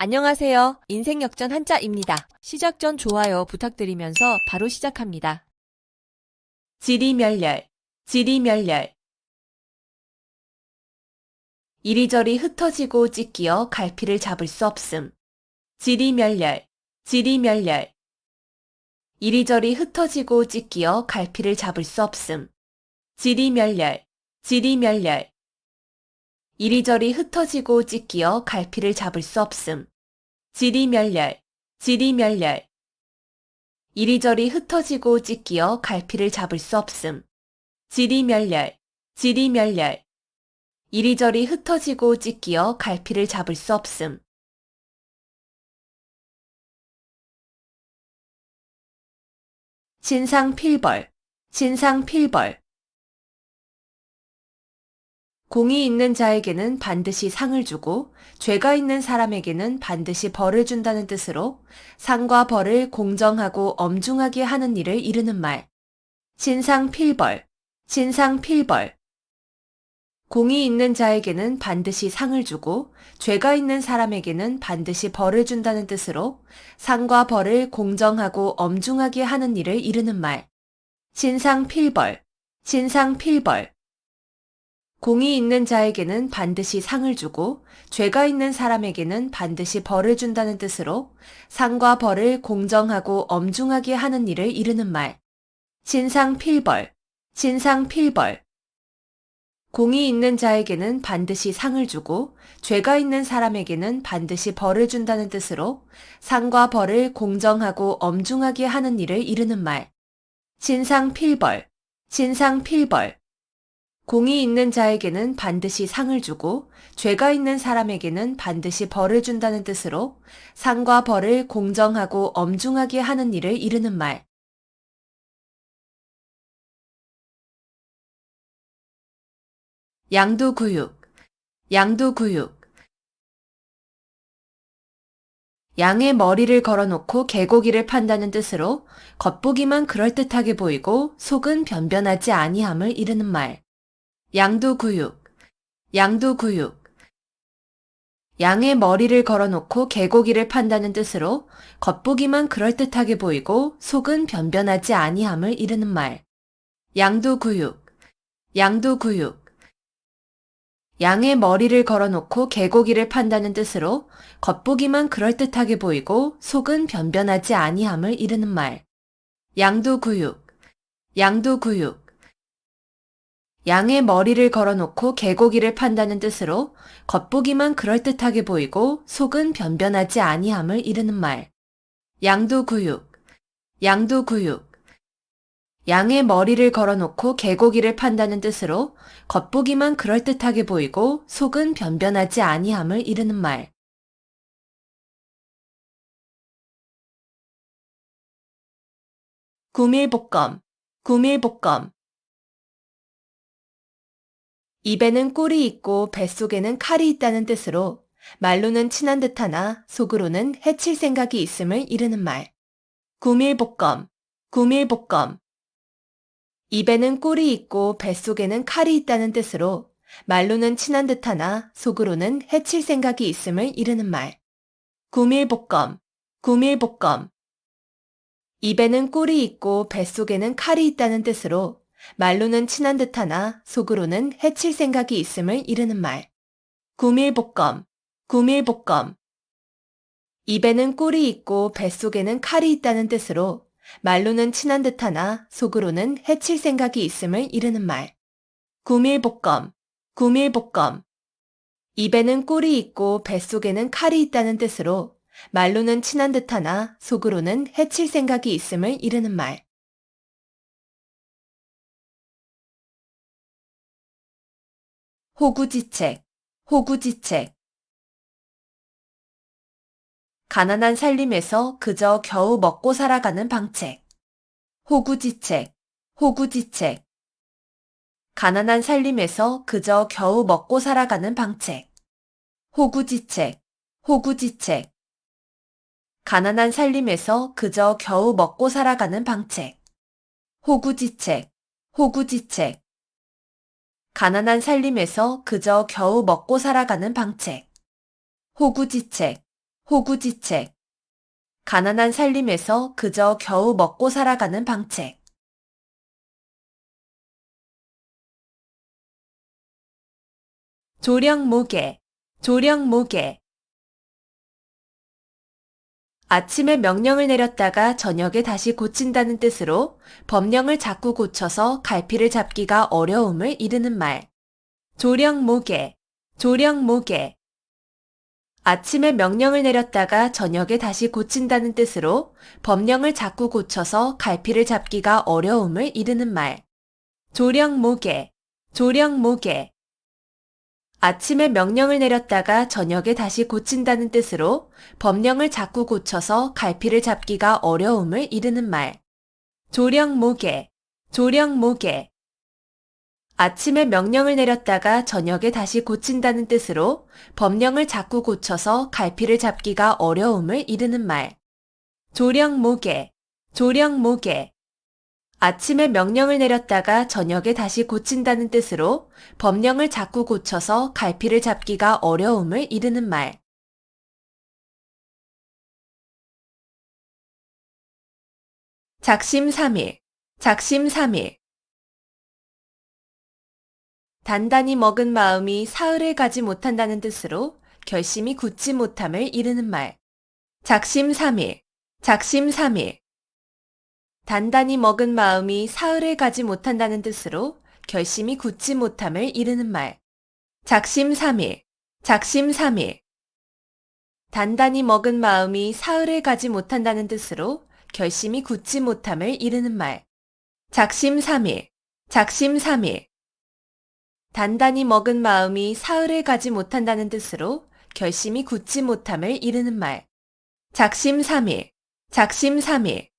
안녕하세요. 인생역전 한자입니다. 시작 전 좋아요 부탁드리면서 바로 시작합니다. 지리멸렬, 지리멸렬. 이리저리 흩어지고 찢기어 갈피를 잡을 수 없음. 지리멸렬, 지리멸렬. 이리저리 흩어지고 찢기어 갈피를 잡을 수 없음. 지리멸렬, 지리멸렬. 이리저리 흩어지고 찢기어 갈피를 잡을 수 없음. 지리멸렬, 지리멸렬. 이리저리 흩어지고 찢기어 갈피를 잡을 수 없음. 지리멸렬, 지리멸렬. 이리저리 흩어지고 찢기어 갈피를 잡을 수 없음. 신상필벌, 신상필벌. 공이 있는 자에게는 반드시 상을 주고 죄가 있는 사람에게는 반드시 벌을 준다는 뜻으로 상과 벌을 공정하고 엄중하게 하는 일을 이르는 말. 신상필벌, 신상필벌. 공이 있는 자에게는 반드시 상을 주고 죄가 있는 사람에게는 반드시 벌을 준다는 뜻으로 상과 벌을 공정하고 엄중하게 하는 일을 이르는 말. 신상필벌, 신상필벌. 공이 있는 자에게는 반드시 상을 주고 죄가 있는 사람에게는 반드시 벌을 준다는 뜻으로 상과 벌을 공정하고 엄중하게 하는 일을 이르는 말. 신상필벌, 신상필벌. 공이 있는 자에게는 반드시 상을 주고 죄가 있는 사람에게는 반드시 벌을 준다는 뜻으로 상과 벌을 공정하고 엄중하게 하는 일을 이르는 말. 신상필벌, 신상필벌. 공이 있는 자에게는 반드시 상을 주고 죄가 있는 사람에게는 반드시 벌을 준다는 뜻으로 상과 벌을 공정하고 엄중하게 하는 일을 이르는 말. 양두구육, 양두구육. 양의 머리를 걸어놓고 개고기를 판다는 뜻으로 겉보기만 그럴듯하게 보이고 속은 변변하지 아니함을 이르는 말. 양두구육, 양두구육. 양의 머리를 걸어놓고 개고기를 판다는 뜻으로 겉보기만 그럴듯하게 보이고 속은 변변하지 아니함을 이르는 말. 양두구육, 양두구육. 양의 머리를 걸어놓고 개고기를 판다는 뜻으로 겉보기만 그럴듯하게 보이고 속은 변변하지 아니함을 이르는 말. 양두구육, 양두구육. 양의 머리를 걸어놓고 개고기를 판다는 뜻으로 겉보기만 그럴듯하게 보이고 속은 변변하지 아니함을 이르는 말. 양두구육, 양두구육. 양의 머리를 걸어놓고 개고기를 판다는 뜻으로 겉보기만 그럴듯하게 보이고 속은 변변하지 아니함을 이르는 말. 구밀복검, 구밀복검. 입에는 꿀이 있고 뱃속에는 칼이 있다는 뜻으로 말로는 친한 듯하나 속으로는 해칠 생각이 있음을 이르는 말. 구밀복검, 구밀복검. 입에는 꿀이 있고 뱃속에는 칼이 있다는 뜻으로 말로는 친한 듯하나 속으로는 해칠 생각이 있음을 이르는 말. 구밀복검, 구밀복검. 입에는 꿀이 있고 뱃속에는 칼이 있다는 뜻으로 말로는 친한 듯하나 속으로는 해칠 생각이 있음을 이르는 말. 구밀복검, 구밀복검. 입에는 꿀이 있고 뱃속에는 칼이 있다는 뜻으로 말로는 친한 듯하나 속으로는 해칠 생각이 있음을 이르는 말. 구밀복검, 구밀복검. 입에는 꿀이 있고 뱃속에는 칼이 있다는 뜻으로 말로는 친한 듯하나 속으로는 해칠 생각이 있음을 이르는 말. 호구지책, 호구지책. 가난한 살림에서 그저 겨우 먹고 살아가는 방책. 호구지책, 호구지책. 가난한 살림에서 그저 겨우 먹고 살아가는 방책. 호구지책, 호구지책. 가난한 살림에서 그저 겨우 먹고 살아가는 방책. 호구지책, 호구지책. 가난한 살림에서 그저 겨우 먹고 살아가는 방책. 호구지책, 호구지책. 가난한 살림에서 그저 겨우 먹고 살아가는 방책. 조령모계, 조령모계. 아침에 명령을 내렸다가 저녁에 다시 고친다는 뜻으로 법령을 자꾸 고쳐서 갈피를 잡기가 어려움을 이르는 말. 조령모계, 조령모계. 아침에 명령을 내렸다가 저녁에 다시 고친다는 뜻으로 법령을 자꾸 고쳐서 갈피를 잡기가 어려움을 이르는 말. 조령모계, 조령모계. 아침에 명령을 내렸다가 저녁에 다시 고친다는 뜻으로 법령을 자꾸 고쳐서 갈피를 잡기가 어려움을 이르는 말. 조령모계, 조령모계. 아침에 명령을 내렸다가 저녁에 다시 고친다는 뜻으로 법령을 자꾸 고쳐서 갈피를 잡기가 어려움을 이르는 말. 조령모계, 조령모계. 아침에 명령을 내렸다가 저녁에 다시 고친다는 뜻으로 법령을 자꾸 고쳐서 갈피를 잡기가 어려움을 이르는 말. 작심삼일, 작심삼일. 단단히 먹은 마음이 사흘을 가지 못한다는 뜻으로 결심이 굳지 못함을 이르는 말. 작심삼일, 작심삼일. 단단히 먹은 마음이 사흘을 가지 못한다는 뜻으로 결심이 굳지 못함을 이르는 말. 작심삼일, 작심삼일. 단단히 먹은 마음이 사흘을 가지 못한다는 뜻으로 결심이 굳지 못함을 이르는 말. 작심삼일, 작심삼일. 단단히 먹은 마음이 사흘을 가지 못한다는 뜻으로 결심이 굳지 못함을 이르는 말. 작심삼일, 작심삼일.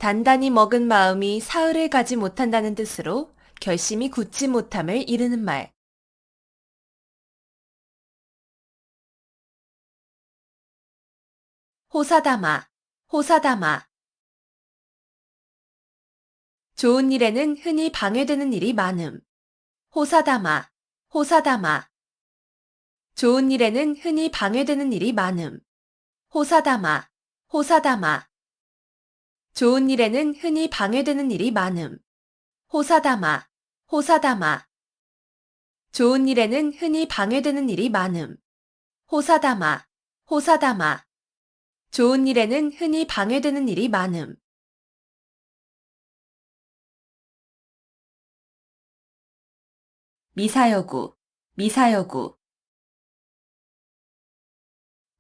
단단히 먹은 마음이 사흘을 가지 못한다는 뜻으로 결심이 굳지 못함을 이르는 말. 호사다마, 호사다마. 좋은 일에는 흔히 방해되는 일이 많음. 호사다마, 호사다마. 좋은 일에는 흔히 방해되는 일이 많음. 호사다마, 호사다마. 좋은 일에는 흔히 방해되는 일이 많음. 호사다마, 호사다마. 좋은 일에는 흔히 방해되는 일이 많음. 호사다마, 호사다마. 좋은 일에는 흔히 방해되는 일이 많음. 미사여구, 미사여구.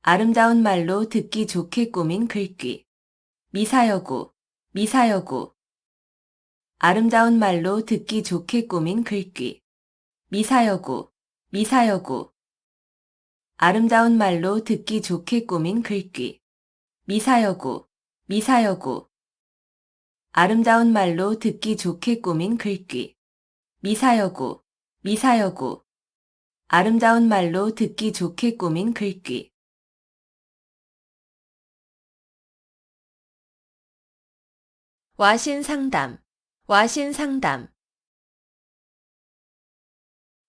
아름다운 말로 듣기 좋게 꾸민 글귀. 미사여구, 미사여구. 아름다운 말로 듣기 좋게 꾸민 글귀. 미사여구, 미사여구. 아름다운 말로 듣기 좋게 꾸민 글귀. 미사여구, 미사여구. 아름다운 말로 듣기 좋게 꾸민 글귀. 미사여구, 미사여구. 아름다운 말로 듣기 좋게 꾸민 글귀. 와신상담, 와신상담.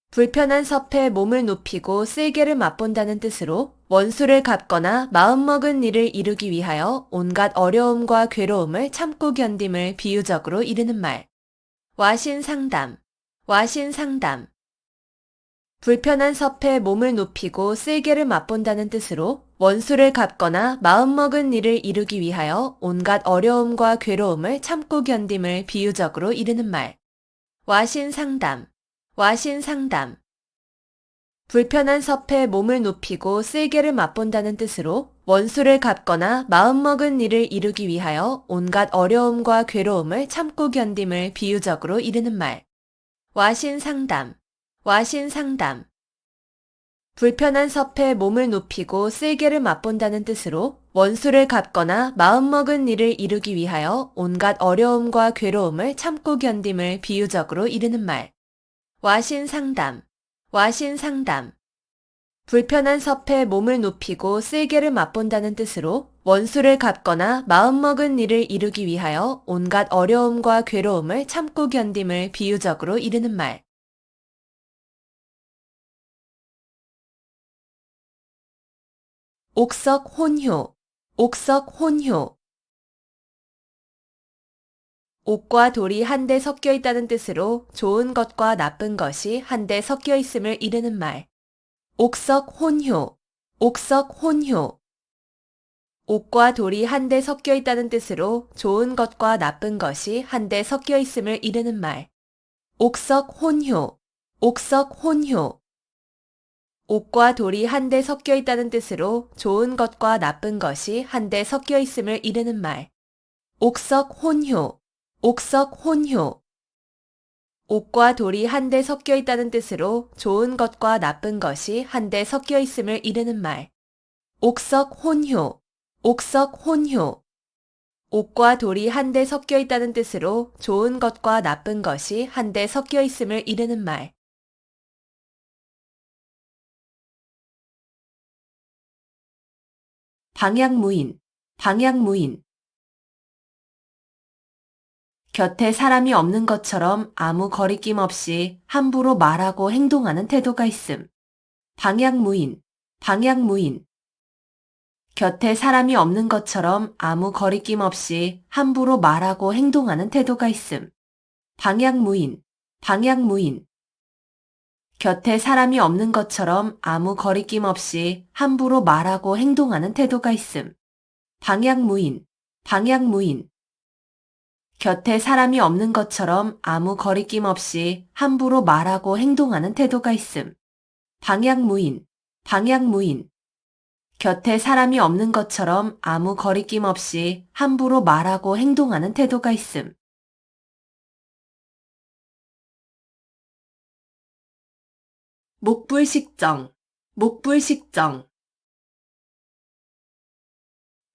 불편한 섭에 몸을 눕히고 쓸개를 맛본다는 뜻으로 원수를 갚거나 마음먹은 일을 이루기 위하여 온갖 어려움과 괴로움을 참고 견딤을 비유적으로 이르는 말. 와신상담, 와신상담. 불편한 섭에 몸을 눕히고 쓸개를 맛본다는 뜻으로 원수를 갚거나 마음먹은 일을 이루기 위하여 온갖 어려움과 괴로움을 참고 견딤을 비유적으로 이르는 말. 와신상담, 와신상담. 불편한 섭에 몸을 눕히고 쓸개를 맛본다는 뜻으로 원수를 갚거나 마음먹은 일을 이루기 위하여 온갖 어려움과 괴로움을 참고 견딤을 비유적으로 이르는 말. 와신상담, 와신상담. 불편한 섭에 몸을 눕히고 쓸개를 맛본다는 뜻으로 원수를 갚거나 마음먹은 일을 이루기 위하여 온갖 어려움과 괴로움을 참고 견딤을 비유적으로 이르는 말. 와신상담, 와신상담. 불편한 섭에 몸을 눕히고 쓸개를 맛본다는 뜻으로 원수를 갚거나 마음먹은 일을 이루기 위하여 온갖 어려움과 괴로움을 참고 견딤을 비유적으로 이르는 말. 옥석 혼효, 옥석 혼효. 옥과 돌이 한데 섞여 있다는 뜻으로 좋은 것과 나쁜 것이 한데 섞여 있음을 이르는 말. 옥석 혼효, 옥석 혼효. 옥과 돌이 한데 섞여 있다는 뜻으로 좋은 것과 나쁜 것이 한데 섞여 있음을 이르는 말. 옥석 혼효, 옥석 혼효. 옥과 돌이 한데 섞여 있다는 뜻으로 좋은 것과 나쁜 것이 한데 섞여 있음을 이르는 말. 옥석 혼효, 옥석 혼효. 옥과 돌이 한데 섞여 있다는 뜻으로 좋은 것과 나쁜 것이 한데 섞여 있음을 이르는 말. 옥석 혼효, 옥석 혼효. 옥과 돌이 한데 섞여 있다는 뜻으로 좋은 것과 나쁜 것이 한데 섞여 있음을 이르는 말. 방향무인, 방향무인. 곁에 사람이 없는 것처럼 아무 거리낌 없이 함부로 말하고 행동하는 태도가 있음. 방향무인, 방향무인. 곁에 사람이 없는 것처럼 아무 거리낌 없이 함부로 말하고 행동하는 태도가 있음. 방향무인, 방향무인. 곁에 사람이 없는 것처럼 아무 거리낌 없이 함부로 말하고 행동하는 태도가 있음. 방향무인, 방향무인. 곁에 사람이 없는 것처럼 아무 거리낌 없이 함부로 말하고 행동하는 태도가 있음. 방향무인, 방향무인. 곁에 사람이 없는 것처럼 아무 거리낌 없이 함부로 말하고 행동하는 태도가 있음. 목불식정, 목불식정.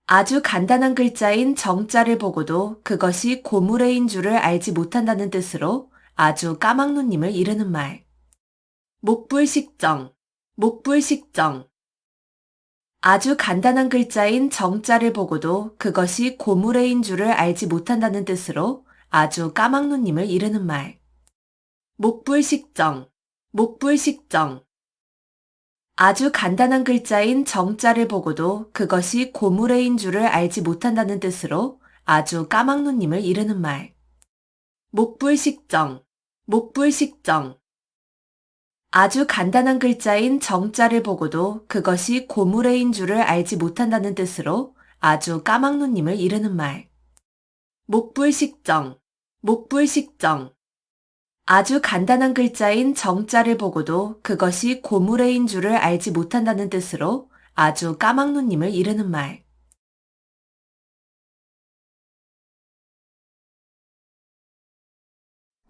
아주 간단한 글자인 정자를 보고도 그것이 고무래인 줄을 알지 못한다는 뜻으로 아주 까막눈님을 이르는 말. 목불식정, 목불식정. 아주 간단한 글자인 정자를 보고도 그것이 고무래인 줄을 알지 못한다는 뜻으로 아주 까막눈님을 이르는 말. 목불식정, 목불식정. 아주 간단한 글자인 정자를 보고도 그것이 고무래인 줄을 알지 못한다는 뜻으로 아주 까막눈님을 이르는 말. 목불식정, 목불식정. 아주 간단한 글자인 정자를 보고도 그것이 고무래인 줄을 알지 못한다는 뜻으로 아주 까막눈님을 이르는 말. 목불식정, 목불식정. 아주 간단한 글자인 정자를 보고도 그것이 고무래인 줄을 알지 못한다는 뜻으로 아주 까막눈님을 이르는 말.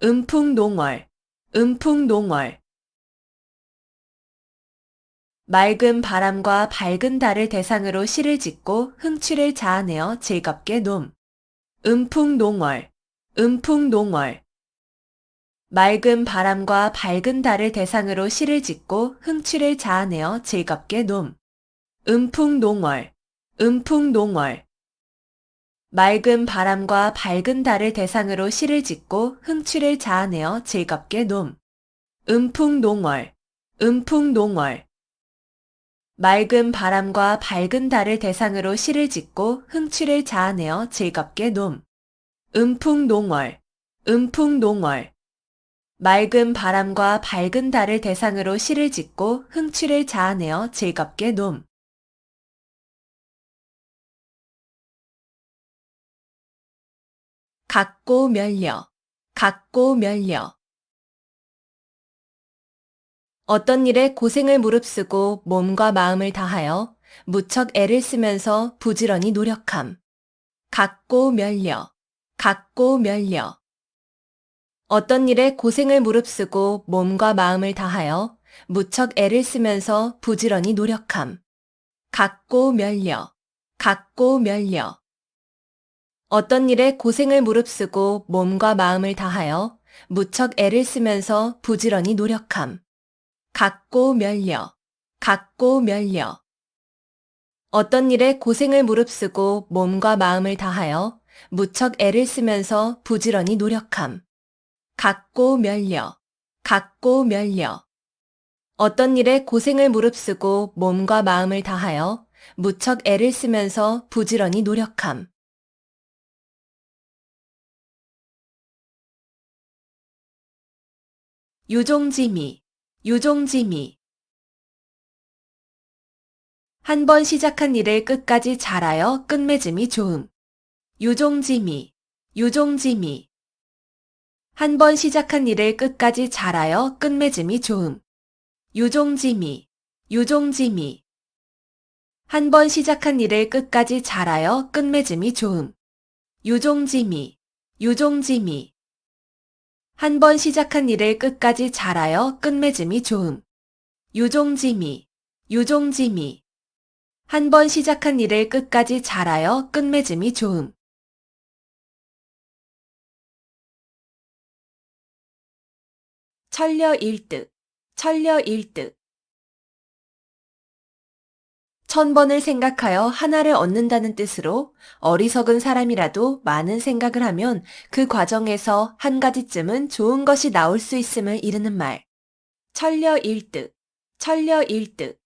음풍농월, 음풍농월. 맑은 바람과 밝은 달을 대상으로 시를 짓고 흥취를 자아내어 즐겁게 놈. 음풍농월, 음풍농월. 맑은 바람과 밝은 달을 대상으로 시를 짓고 흥취를 자아내어 즐겁게 놈. 음풍농월, 음풍농월. 맑은 바람과 밝은 달을 대상으로 시를 짓고 흥취를 자아내어 즐겁게 놈. 음풍농월, 음풍농월. 맑은 바람과 밝은 달을 대상으로 시를 짓고 흥취를 자아내어 즐겁게 놈. 음풍농월, 음풍농월. 맑은 바람과 밝은 달을 대상으로 시를 짓고 흥취를 자아내어 즐겁게 놈. 갖고 멸려, 갖고 멸려. 어떤 일에 고생을 무릅쓰고 몸과 마음을 다하여 무척 애를 쓰면서 부지런히 노력함. 갖고 멸려, 갖고 멸려. 어떤 일에 고생을 무릅쓰고 몸과 마음을 다하여 무척 애를 쓰면서 부지런히 노력함. 갖고 멸려, 갖고 멸려. 어떤 일에 고생을 무릅쓰고 몸과 마음을 다하여 무척 애를 쓰면서 부지런히 노력함. 갖고 멸려, 갖고 멸려. 어떤 일에 고생을 무릅쓰고 몸과 마음을 다하여 무척 애를 쓰면서 부지런히 노력함. 갖고 멸려, 갖고 멸려. 어떤 일에 고생을 무릅쓰고 몸과 마음을 다하여 무척 애를 쓰면서 부지런히 노력함. 유종지미, 유종지미. 한 번 시작한 일을 끝까지 잘하여 끝맺음이 좋음. 유종지미, 유종지미. 한 번 시작한 일을 끝까지 잘하여 끝맺음이 좋음. 유종지미, 유종지미. 한 번 시작한 일을 끝까지 잘하여 끝맺음이 좋음. 유종지미, 유종지미. 한 번 시작한 일을 끝까지 잘하여 끝맺음이 좋음. 유종지미, 유종지미. 한 번 시작한 일을 끝까지 잘하여 끝맺음이 좋음. 천려일득, 천려일득. 1000번을 생각하여 하나를 얻는다는 뜻으로 어리석은 사람이라도 많은 생각을 하면 그 과정에서 한 가지쯤은 좋은 것이 나올 수 있음을 이르는 말. 천려일득, 천려일득.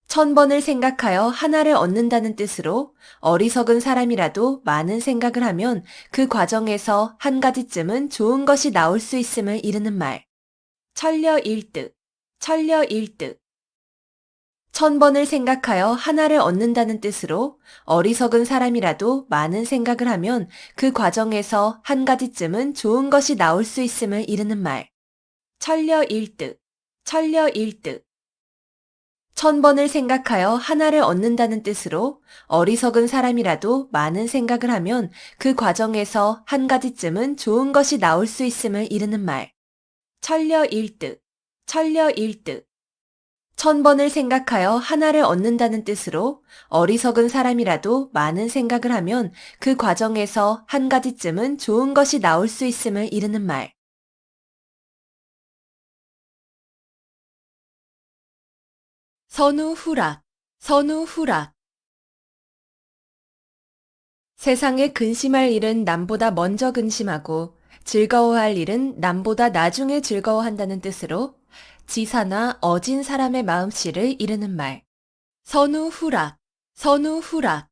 1000번을 생각하여 하나를 얻는다는 뜻으로 어리석은 사람이라도 많은 생각을 하면 그 과정에서 한 가지쯤은 좋은 것이 나올 수 있음을 이르는 말. 천려일득, 천려일득. 1000번을 생각하여 하나를 얻는다는 뜻으로 어리석은 사람이라도 많은 생각을 하면 그 과정에서 한 가지쯤은 좋은 것이 나올 수 있음을 이르는 말. 천려일득, 천려일득. 1000번을 생각하여 하나를 얻는다는 뜻으로 어리석은 사람이라도 많은 생각을 하면 그 과정에서 한 가지쯤은 좋은 것이 나올 수 있음을 이르는 말. 천려일득, 천려일득. 1000번을 생각하여 하나를 얻는다는 뜻으로 어리석은 사람이라도 많은 생각을 하면 그 과정에서 한 가지쯤은 좋은 것이 나올 수 있음을 이르는 말. 선우후락, 선우후락. 세상에 근심할 일은 남보다 먼저 근심하고 즐거워할 일은 남보다 나중에 즐거워한다는 뜻으로 지사나 어진 사람의 마음씨를 이르는 말. 선우후락, 선우후락.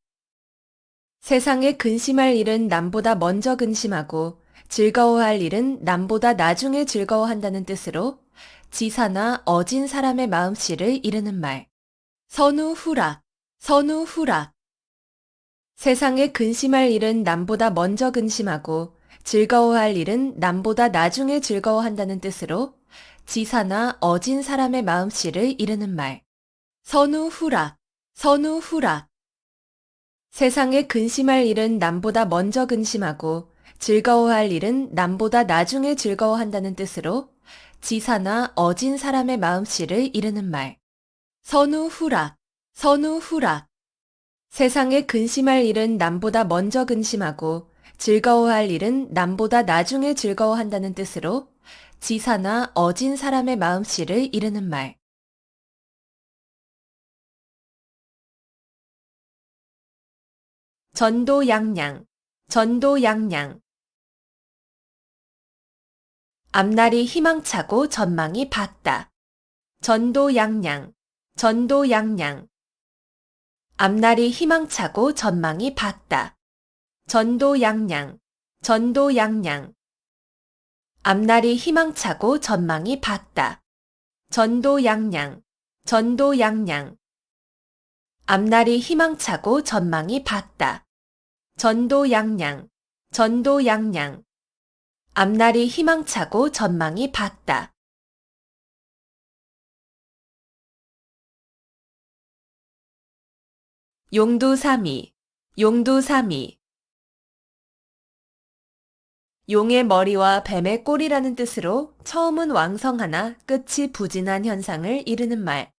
세상에 근심할 일은 남보다 먼저 근심하고 즐거워할 일은 남보다 나중에 즐거워한다는 뜻으로 지사나 어진 사람의 마음씨를 이르는 말. 선우후락, 선우후락. 세상에 근심할 일은 남보다 먼저 근심하고 즐거워할 일은 남보다 나중에 즐거워한다는 뜻으로 지사나 어진 사람의 마음씨를 이르는 말. 선우후락, 선우후락. 세상에 근심할 일은 남보다 먼저 근심하고 즐거워할 일은 남보다 나중에 즐거워한다는 뜻으로 지사나 어진 사람의 마음씨를 이르는 말. 선우후락, 선우후락. 세상에 근심할 일은 남보다 먼저 근심하고 즐거워할 일은 남보다 나중에 즐거워한다는 뜻으로 지사나 어진 사람의 마음씨를 이르는 말. 전도양양, 전도양양. 앞날이 희망차고 전망이 밝다. 전도양양, 전도양양. 앞날이 희망차고 전망이 밝다. 전도양양, 전도양양. 앞날이 희망차고 전망이 밝다. 전도양양, 전도양양. 앞날이 희망차고 전망이 밝다. 전도양양, 전도양양. 앞날이 희망차고 전망이 밝다. 용두사미, 용두사미. 용의 머리와 뱀의 꼬리라는 뜻으로 처음은 왕성하나 끝이 부진한 현상을 이르는 말.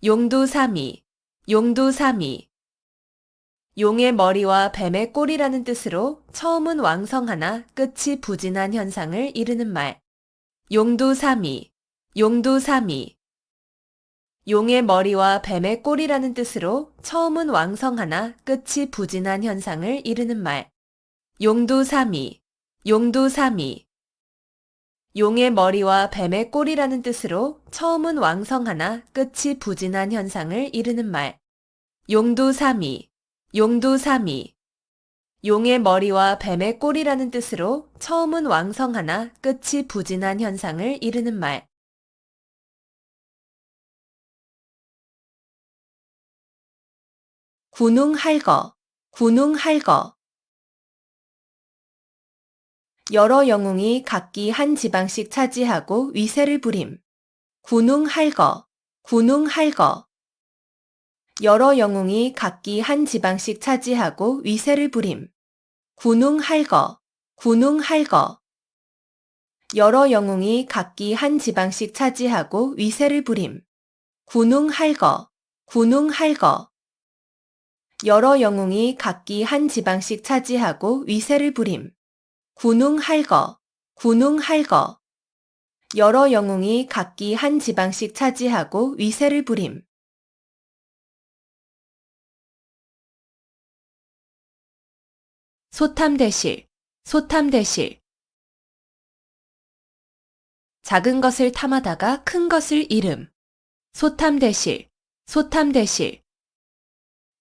용두사미, 용두사미. 용의 머리와 뱀의 꼬리라는 뜻으로 처음은 왕성하나 끝이 부진한 현상을 이르는 말. 용두사미, 용두사미. 용의 머리와 뱀의 꼬리라는 뜻으로 처음은 왕성하나 끝이 부진한 현상을 이르는 말. 용두사미, 용두사미. 용의 머리와 뱀의 꼬리라는 뜻으로 처음은 왕성하나 끝이 부진한 현상을 이르는 말. 용두사미, 용두사미. 용의 머리와 뱀의 꼬리라는 뜻으로 처음은 왕성하나 끝이 부진한 현상을 이르는 말. 군웅할거, 군웅할거. 여러 영웅이 각기 한 지방씩 차지하고 위세를 부림. 군웅할거, 군웅할거. 여러 영웅이 각기 한 지방씩 차지하고 위세를 부림. 군웅할거, 군웅할거. 여러 영웅이 각기 한 지방씩 차지하고 위세를 부림. 군웅할거, 군웅할거. 여러 영웅이 각기 한 지방씩 차지하고 위세를 부림. 군웅할거, 군웅할거. 여러 영웅이 각기 한 지방씩 차지하고 위세를 부림. 소탐대실, 소탐대실. 작은 것을 탐하다가 큰 것을 잃음. 소탐대실, 소탐대실.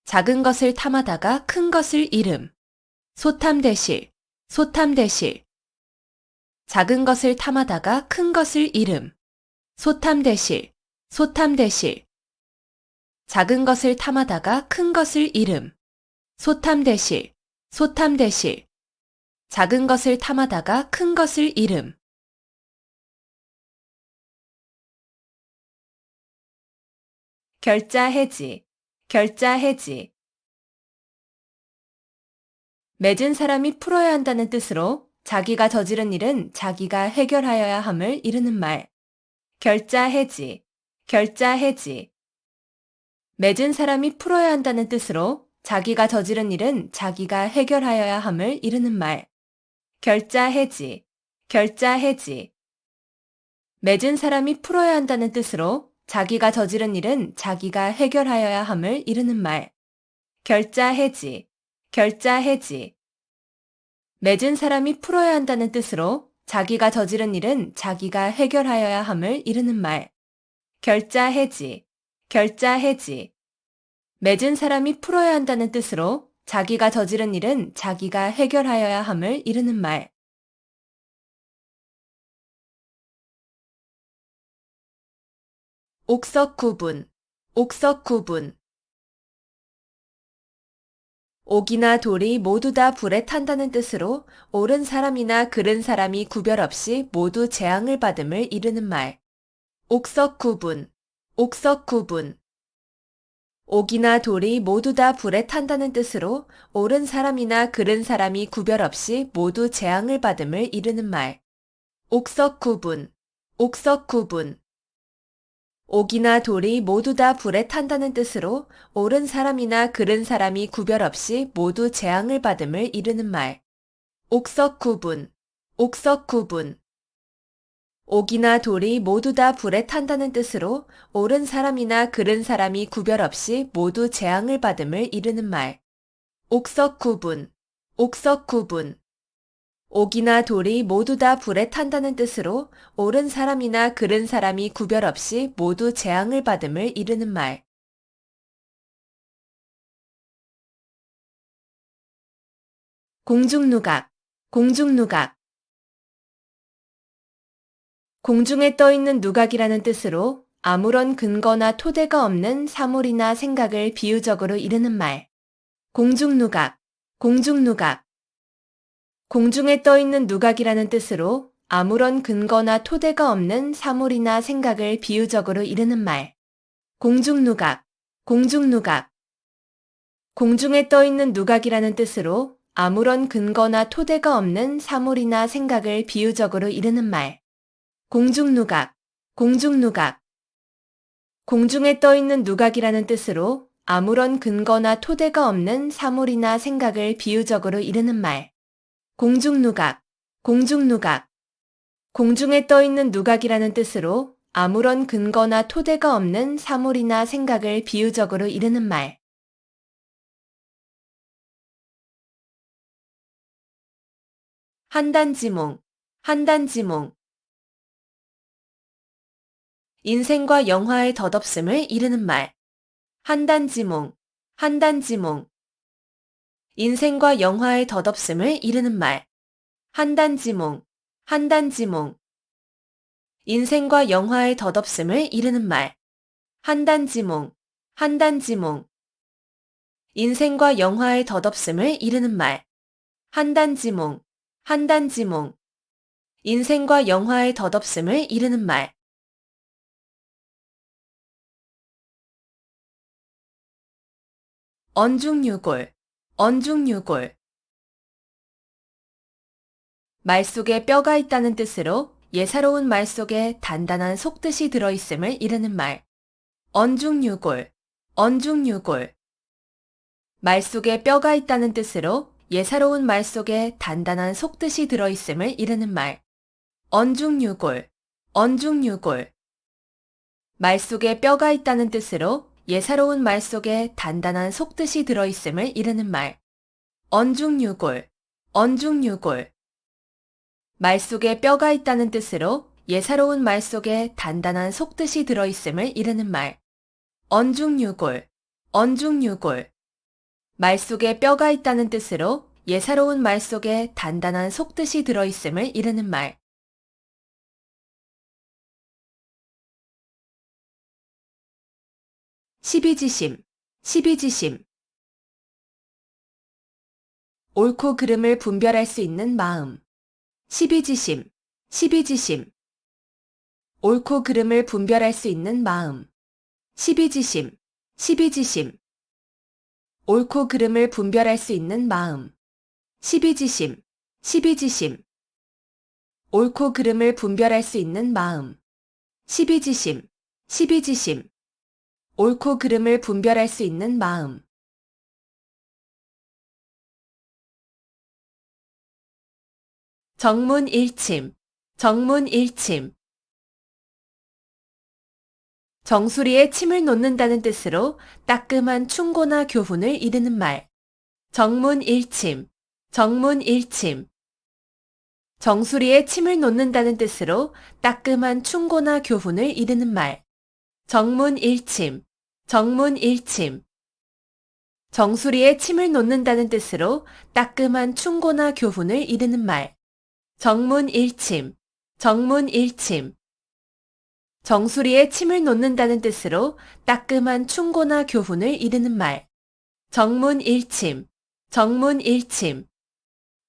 작은 것을 탐하다가 큰 것을 잃음. 소탐대실, 소탐대실. 작은 것을 탐하다가 큰 것을 잃음. 소탐대실, 소탐대실. 작은 것을 탐하다가 큰 것을 잃음. 소탐대실, 소탐대실. 작은 것을 탐하다가 큰 것을 잃음. 결자해지, 결자해지. 맺은 사람이 풀어야 한다는 뜻으로 자기가 저지른 일은 자기가 해결하여야 함을 이르는 말. 결자해지, 결자해지. 맺은 사람이 풀어야 한다는 뜻으로 자기가 저지른 일은 자기가 해결하여야 함을 이르는 말. 결자해지, 결자해지. 맺은 사람이 풀어야 한다는 뜻으로 자기가 저지른 일은 자기가 해결하여야 함을 이르는 말. 결자해지, 결자해지. 맺은 사람이 풀어야 한다는 뜻으로 자기가 저지른 일은 자기가 해결하여야 함을 이르는 말. 결자해지, 결자해지. 맺은 사람이 풀어야 한다는 뜻으로 자기가 저지른 일은 자기가 해결하여야 함을 이르는 말. 옥석구분, 옥석구분. 옥이나 돌이 모두 다 불에 탄다는 뜻으로 옳은 사람이나 그른 사람이 구별 없이 모두 재앙을 받음을 이르는 말. 옥석구분, 옥석구분. 옥이나 돌이 모두 다 불에 탄다는 뜻으로 옳은 사람이나 그른 사람이 구별 없이 모두 재앙을 받음을 이르는 말. 옥석구분, 옥석구분. 옥이나 돌이 모두 다 불에 탄다는 뜻으로 옳은 사람이나 그른 사람이 구별 없이 모두 재앙을 받음을 이르는 말. 옥석구분, 옥석구분. 옥이나 돌이 모두 다 불에 탄다는 뜻으로 옳은 사람이나 그른 사람이 구별 없이 모두 재앙을 받음을 이르는 말. 옥석구분, 옥석구분. 옥이나 돌이 모두 다 불에 탄다는 뜻으로 옳은 사람이나 그른 사람이 구별 없이 모두 재앙을 받음을 이르는 말. 공중누각, 공중누각. 공중에 떠 있는 누각이라는 뜻으로 아무런 근거나 토대가 없는 사물이나 생각을 비유적으로 이르는 말. 공중누각, 공중누각. 공중에 떠 있는 누각이라는 뜻으로 아무런 근거나 토대가 없는 사물이나 생각을 비유적으로 이르는 말. 공중누각, 공중누각. 공중에 떠 있는 누각이라는 뜻으로 아무런 근거나 토대가 없는 사물이나 생각을 비유적으로 이르는 말. 공중누각, 공중누각. 공중에 떠 있는 누각이라는 뜻으로 아무런 근거나 토대가 없는 사물이나 생각을 비유적으로 이르는 말. 공중누각, 공중누각. 공중에 떠 있는 누각이라는 뜻으로 아무런 근거나 토대가 없는 사물이나 생각을 비유적으로 이르는 말. 한단지몽, 한단지몽. 인생과 영화의 덧없음을 이르는 말. 한단지몽, 한단지몽. 인생과 영화의 덧없음을 이르는 말. 한단지몽, 한단지몽. 인생과 영화의 덧없음을 이르는 말. 한단지몽, 한단지몽. 인생과 영화의 덧없음을 이르는 말. 한단지몽, 한단지몽. 인생과 영화의 덧없음을 이르는 말. 언중유골, 언중유골. 말 속에 뼈가 있다는 뜻으로 예사로운 말 속에 단단한 속뜻이 들어있음을 이르는 말. 언중유골, 언중유골. 말 속에 뼈가 있다는 뜻으로 예사로운 말 속에 단단한 속뜻이 들어있음을 이르는 말. 언중유골, 언중유골. 말 속에 뼈가 있다는 뜻으로 예사로운 말 속에 단단한 속뜻이 들어있음을 이르는 말. 언중유골, 언중유골. 말 속에 뼈가 있다는 뜻으로 예사로운 말 속에 단단한 속뜻이 들어있음을 이르는 말. 언중유골, 언중유골. 말 속에 뼈가 있다는 뜻으로 예사로운 말 속에 단단한 속뜻이 들어있음을 이르는 말. 십이지심, 십이지심. 옳고 그름을 분별할 수 있는 마음. 십이지심, 십이지심. 옳고 그름을 분별할 수 있는 마음. 십이지심, 십이지심. 옳고 그름을 분별할 수 있는 마음. 십이지심, 십이지심. 옳고 그름을 분별할 수 있는 마음. 십이지심, 십이지심. 옳고 그름을 분별할 수 있는 마음. 정문일침, 정문일침. 정수리에 침을 놓는다는 뜻으로 따끔한 충고나 교훈을 이르는 말. 정문일침, 정문일침. 정수리에 침을 놓는다는 뜻으로 따끔한 충고나 교훈을 이르는 말. 정문일침, 정문일침. 정수리에 침을 놓는다는 뜻으로 따끔한 충고나 교훈을 이르는 말. 정문일침, 정문일침. 정수리에 침을 놓는다는 뜻으로 따끔한 충고나 교훈을 이르는 말. 정문일침, 정문일침.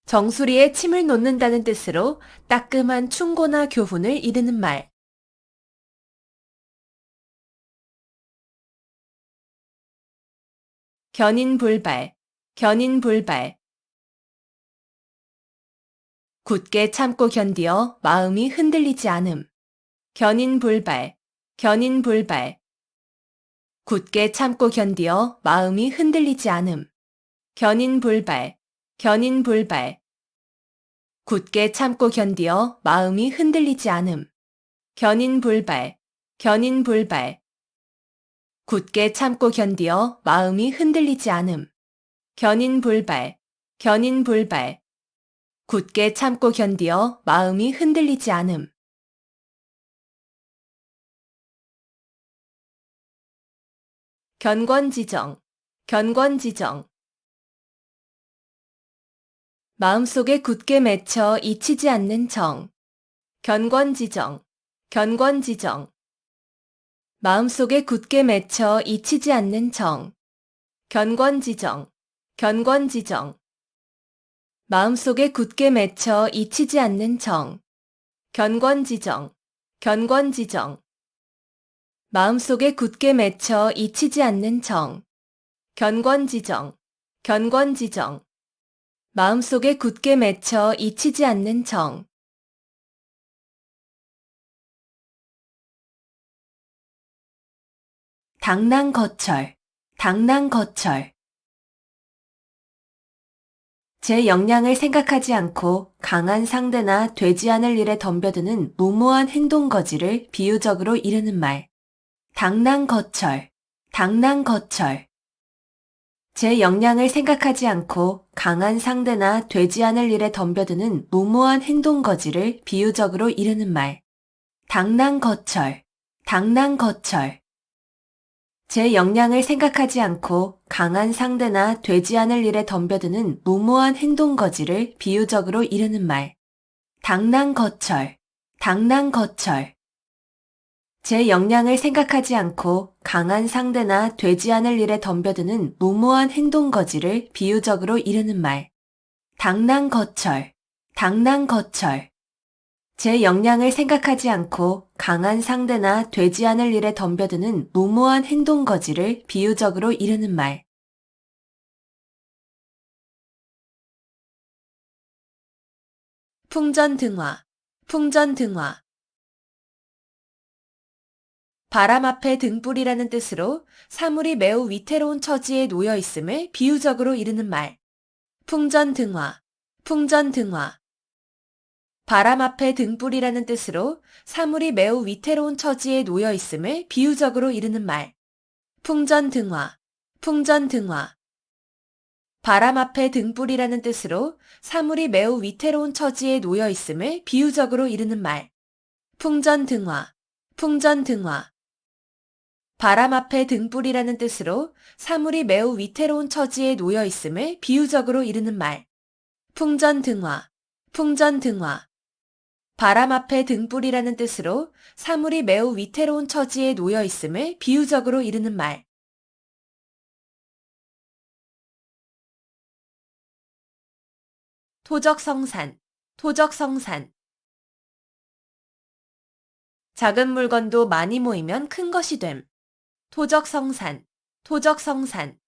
정수리에 침을 놓는다는 뜻으로 따끔한 충고나 교훈을 이르는 말. 견인불발, 견인불발. 굳게 참고 견디어 마음이 흔들리지 않음. 견인불발, 견인불발. 굳게 참고 견디어 마음이 흔들리지 않음. 견인불발, 견인불발. 굳게 참고 견디어 마음이 흔들리지 않음. 견인불발, 견인불발. 굳게 참고 견디어 마음이 흔들리지 않음. 견인불발, 견인불발. 굳게 참고 견디어 마음이 흔들리지 않음. 견권지정, 견권지정. 마음속에 굳게 맺혀 잊히지 않는 정. 견권지정, 견권지정. 마음속에 굳게 맺혀 잊히지 않는 정. 견권지정, 견권지정. 마음속에 굳게 맺혀 잊히지 않는 정. 견권지정, 견권지정. 마음속에 굳게 맺혀 잊히지 않는 정. 견권지정, 견권지정. 마음속에 굳게 맺혀 잊히지 않는 정. 당랑거철, 당랑거철. 제 역량을 생각하지 않고 강한 상대나 되지 않을 일에 덤벼드는 무모한 행동거지를 비유적으로 이르는 말. 당랑거철, 당랑거철. 제 역량을 생각하지 않고 강한 상대나 되지 않을 일에 덤벼드는 무모한 행동거지를 비유적으로 이르는 말. 당랑거철, 당랑거철. 제 역량을 생각하지 않고 강한 상대나 되지 않을 일에 덤벼드는 무모한 행동거지를 비유적으로 이르는 말. 당랑거철, 당랑거철. 제 역량을 생각하지 않고 강한 상대나 되지 않을 일에 덤벼드는 무모한 행동거지를 비유적으로 이르는 말. 당랑거철, 당랑거철. 제 역량을 생각하지 않고 강한 상대나 되지 않을 일에 덤벼드는 무모한 행동거지를 비유적으로 이르는 말. 풍전등화, 풍전등화. 바람 앞에 등불이라는 뜻으로 사물이 매우 위태로운 처지에 놓여 있음을 비유적으로 이르는 말. 풍전등화, 풍전등화. 바람 앞에 등불이라는 뜻으로 사물이 매우 위태로운 처지에 놓여 있음을 비유적으로 이르는 말. 풍전등화, 풍전등화. 바람 앞에 등불이라는 뜻으로 사물이 매우 위태로운 처지에 놓여 있음을 비유적으로 이르는 말. 풍전등화, 풍전등화. 바람 앞에 등불이라는 뜻으로 사물이 매우 위태로운 처지에 놓여 있음을 비유적으로 이르는 말. 풍전등화, 풍전등화. 바람 앞에 등불이라는 뜻으로 사물이 매우 위태로운 처지에 놓여 있음을 비유적으로 이르는 말. 토적성산, 토적성산. 작은 물건도 많이 모이면 큰 것이 됨. 토적성산, 토적성산.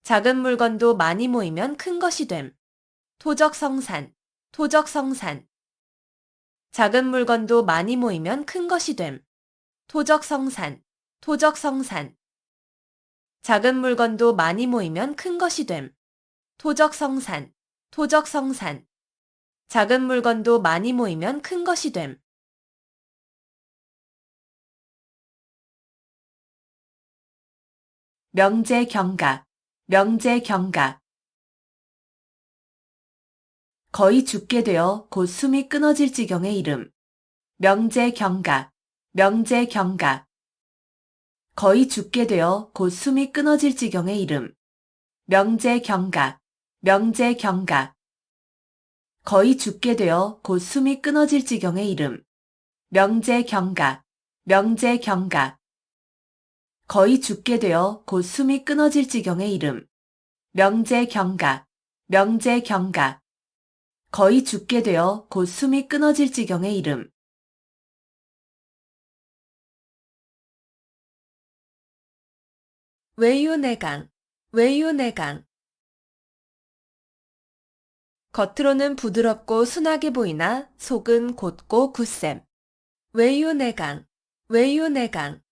작은 물건도 많이 모이면 큰 것이 됨. 토적성산, 토적성산. 작은 물건도 많이 모이면 큰 것이 됨. 토적성산, 토적성산. 작은 물건도 많이 모이면 큰 것이 됨. 토적성산, 토적성산. 작은 물건도 많이 모이면 큰 것이 됨. 명제경각, 명제경각. 거의 죽게 되어 곧 숨이 끊어질 지경의 이름. 명제경각, 명제경각. 거의 죽게 되어 곧 숨이 끊어질 지경의 이름. 명제경각, 명제경각. 거의 죽게 되어 곧 숨이 끊어질 지경의 이름. 명제경각, 명제경각. 거의 죽게 되어 곧 숨이 끊어질 지경의 이름. 명제경각, 명제경각. 거의 죽게 되어 곧 숨이 끊어질 지경의 이름. 외유내강, 외유내강. 겉으로는 부드럽고 순하게 보이나 속은 곧고 굳셈. 외유내강, 외유내강.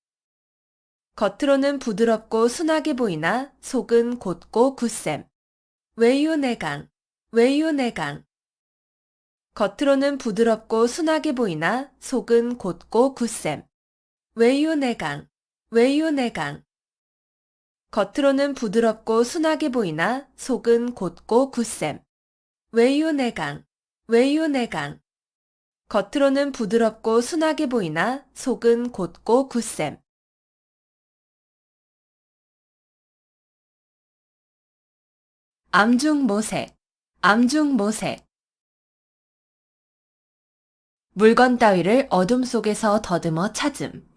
겉으로는 부드럽고 순하게 보이나 속은 곧고 굳셈. 외유내강, 외유내강. 겉으로는 부드럽고 순하게 보이나 속은 곧고 굳셈. 외유내강, 외유내강. 겉으로는 부드럽고 순하게 보이나 속은 곧고 굳셈. 외유내강, 외유내강. 겉으로는 부드럽고 순하게 보이나 속은 곧고 굳셈. 암중모색, 암중모색. 물건 따위를 어둠 속에서 더듬어 찾음.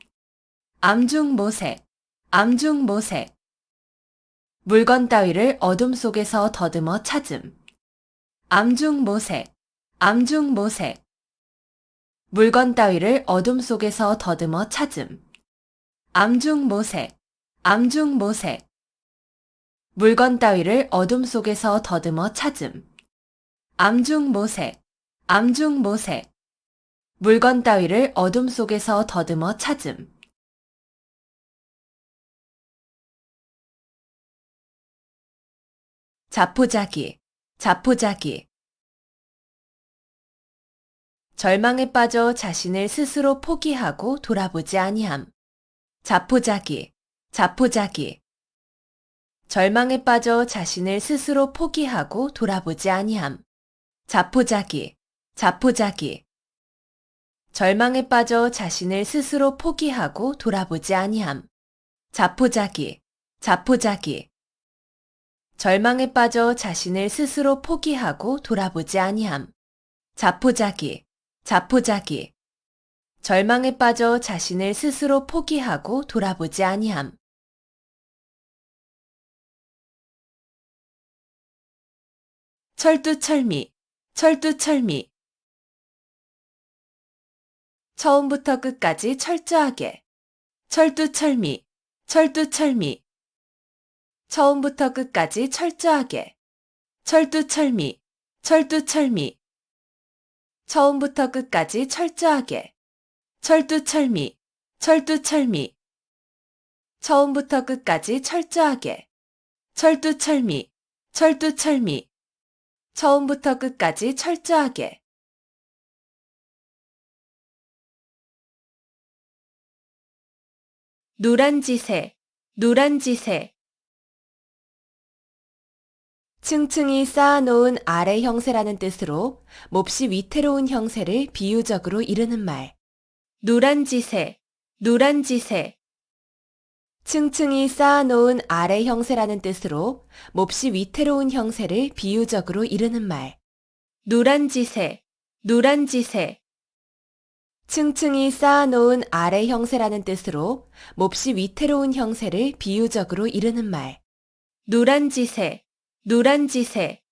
암중모색, 암중모색. 물건 따위를 어둠 속에서 더듬어 찾음. 암중모색, 암중모색. 물건 따위를 어둠 속에서 더듬어 찾음. 암중모색, 암중모색. 물건 따위를 어둠 속에서 더듬어 찾음. 암중모색, 암중모색. 물건 따위를 어둠 속에서 더듬어 찾음. 자포자기, 자포자기. 절망에 빠져 자신을 스스로 포기하고 돌아보지 아니함. 자포자기, 자포자기. 절망에 빠져 자신을 스스로 포기하고 돌아보지 아니함. 자포자기, 자포자기. 절망에 빠져 자신을 스스로 포기하고 돌아보지 아니함. 자포자기, 자포자기. 절망에 빠져 자신을 스스로 포기하고 돌아보지 아니함. 자포자기, 자포자기. 절망에 빠져 자신을 스스로 포기하고 돌아보지 아니함. 철두철미, 철두철미. 처음부터 끝까지 철저하게. 철두철미, 철두철미. 처음부터 끝까지 철저하게. 철두철미, 철두철미. 처음부터 끝까지 철저하게. 철두철미, 철두철미. 처음부터 끝까지 철저하게. 철두철미, 철두철미. 처음부터 끝까지 철저하게. 누란지새, 누란지새. 층층이 쌓아놓은 아래 형세라는 뜻으로 몹시 위태로운 형세를 비유적으로 이르는 말. 누란지새, 누란지새. 층층이 쌓아놓은 아래 형세라는 뜻으로 몹시 위태로운 형세를 비유적으로 이르는 말. 누란지새, 누란지새. 층층이 쌓아놓은 아래 형세라는 뜻으로 몹시 위태로운 형세를 비유적으로 이르는 말. 누란지새, 누란지새.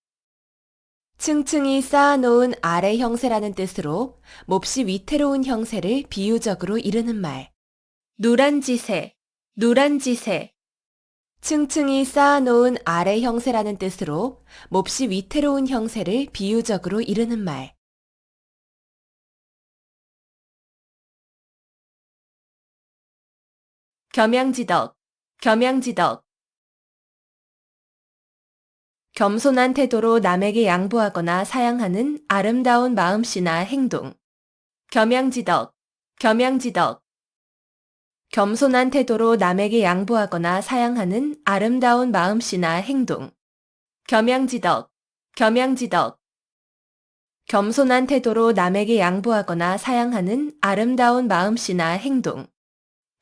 층층이 쌓아놓은 아래 형세라는 뜻으로 몹시 위태로운 형세를 비유적으로 이르는 말. 누란지새, 누란지새. 층층이 쌓아놓은 아래 형세라는 뜻으로 몹시 위태로운 형세를 비유적으로 이르는 말. 겸양지덕, 겸양지덕. 겸손한 태도로 남에게 양보하거나 사양하는 아름다운 마음씨나 행동. 겸양지덕, 겸양지덕. 겸손한 태도로 남에게 양보하거나 사양하는 아름다운 마음씨나 행동. 겸양지덕, 겸양지덕. 겸손한 태도로 남에게 양보하거나 사양하는 아름다운 마음씨나 행동.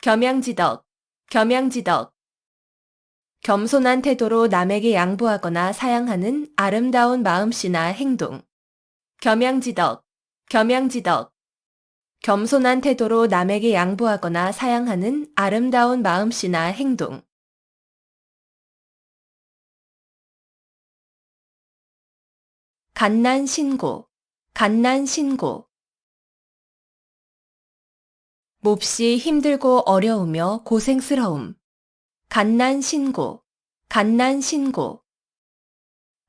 겸양지덕, 겸양지덕. 겸손한 태도로 남에게 양보하거나 사양하는 아름다운 마음씨나 행동. 겸양지덕, 겸양지덕. 겸손한 태도로 남에게 양보하거나 사양하는 아름다운 마음씨나 행동. 갓난신고, 갓난신고. 몹시 힘들고 어려우며 고생스러움. 갓난신고, 갓난신고.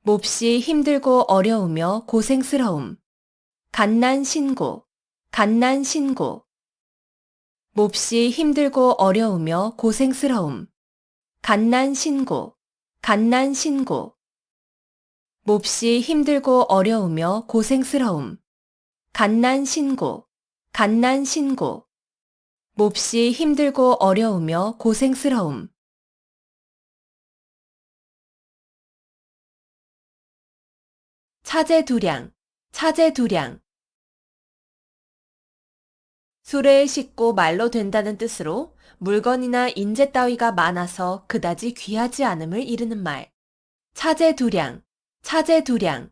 몹시 힘들고 어려우며 고생스러움. 갓난신고, 갓난신고. 몹시 힘들고 어려우며 고생스러움. 갓난신고, 갓난신고. 몹시 힘들고 어려우며 고생스러움. 갓난신고, 갓난신고. 몹시 힘들고 어려우며 고생스러움. 차제두량, 차제두량. 수레에 싣고 말로 된다는 뜻으로 물건이나 인재 따위가 많아서 그다지 귀하지 않음을 이르는 말. 차제두량, 차제두량.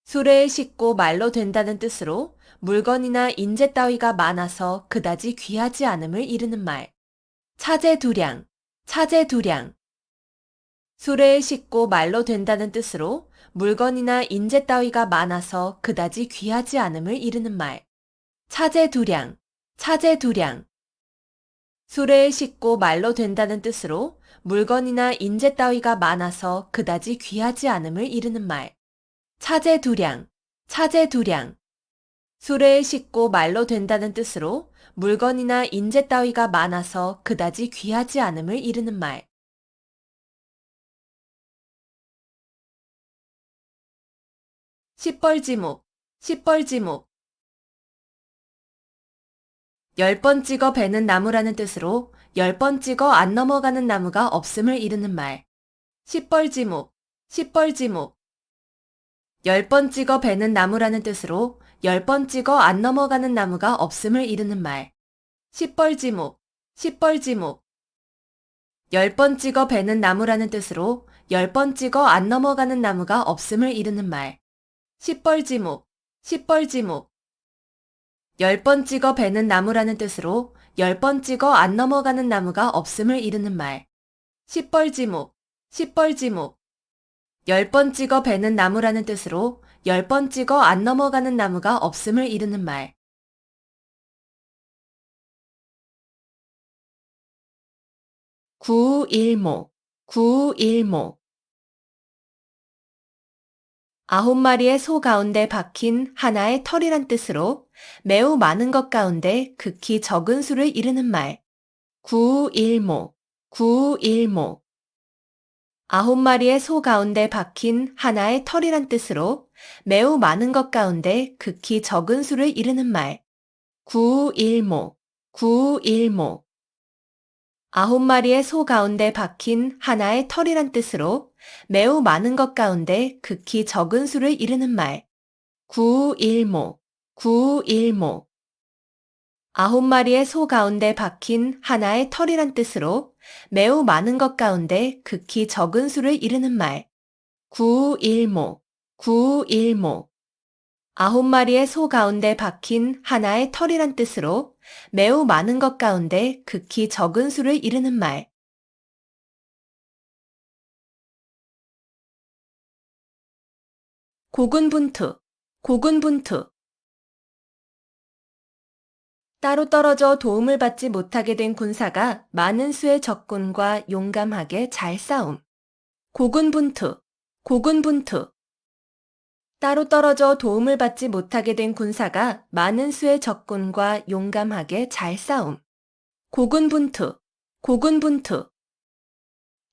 수레에 싣고 말로 된다는 뜻으로 물건이나 인재 따위가 많아서 그다지 귀하지 않음을 이르는 말. 차제두량, 차제두량. 수레에 싣고 말로 된다는 뜻으로 물건이나 인재 따위가 많아서 그다지 귀하지 않음을 이르는 말. 차제두량, 차제두량. 수레에 싣고 말로 된다는 뜻으로 물건이나 인재 따위가 많아서 그다지 귀하지 않음을 이르는 말. 차제두량, 차제두량. 수레에 싣고 말로 된다는 뜻으로 물건이나 인재 따위가 많아서 그다지 귀하지 않음을 이르는 말. 시뻘지목, 시뻘지목. 10번 찍어 베는 나무라는 뜻으로 10번 찍어 안 넘어가는 나무가 없음을 이르는 말. 시뻘지목, 시뻘지목. 10번 찍어 베는 나무라는 뜻으로 10번 찍어 안 넘어가는 나무가 없음을 이르는 말. 시뻘지목, 시뻘지목. 10번 찍어 베는 나무라는 뜻으로 10번 찍어 안 넘어가는 나무가 없음을 이르는 말. 시뻘지목, 시뻘지목. 10번 찍어 베는 나무라는 뜻으로 10번 찍어 안 넘어가는 나무가 없음을 이르는 말. 시뻘지목, 시뻘지목. 10번 찍어 베는 나무라는 뜻으로 10번 찍어 안 넘어가는 나무가 없음을 이르는 말. 구일목, 구일목. 9마리의 소 가운데 박힌 하나의 털이란 뜻으로 매우 많은 것 가운데 극히 적은 수를 이르는 말. 구일목, 구일목. 9마리의 소 가운데 박힌 하나의 털이란 뜻으로 매우 많은 것 가운데 극히 적은 수를 이르는 말. 구일목, 구일목. 9마리의 소 가운데 박힌 하나의 털이란 뜻으로 매우 많은 것 가운데 극히 적은 수를 이르는 말. 구일목, 구일목. 9마리의 소 가운데 박힌 하나의 털이란 뜻으로 매우 많은 것 가운데 극히 적은 수를 이르는 말. 구일목, 구일목. 9마리의 소 가운데 박힌 하나의 털이란 뜻으로 매우 많은 것 가운데 극히 적은 수를 이르는 말. 고군분투, 고군분투. 따로 떨어져 도움을 받지 못하게 된 군사가 많은 수의 적군과 용감하게 잘 싸움. 고군분투, 고군분투. 따로 떨어져 도움을 받지 못하게 된 군사가 많은 수의 적군과 용감하게 잘 싸움. 고군분투, 고군분투.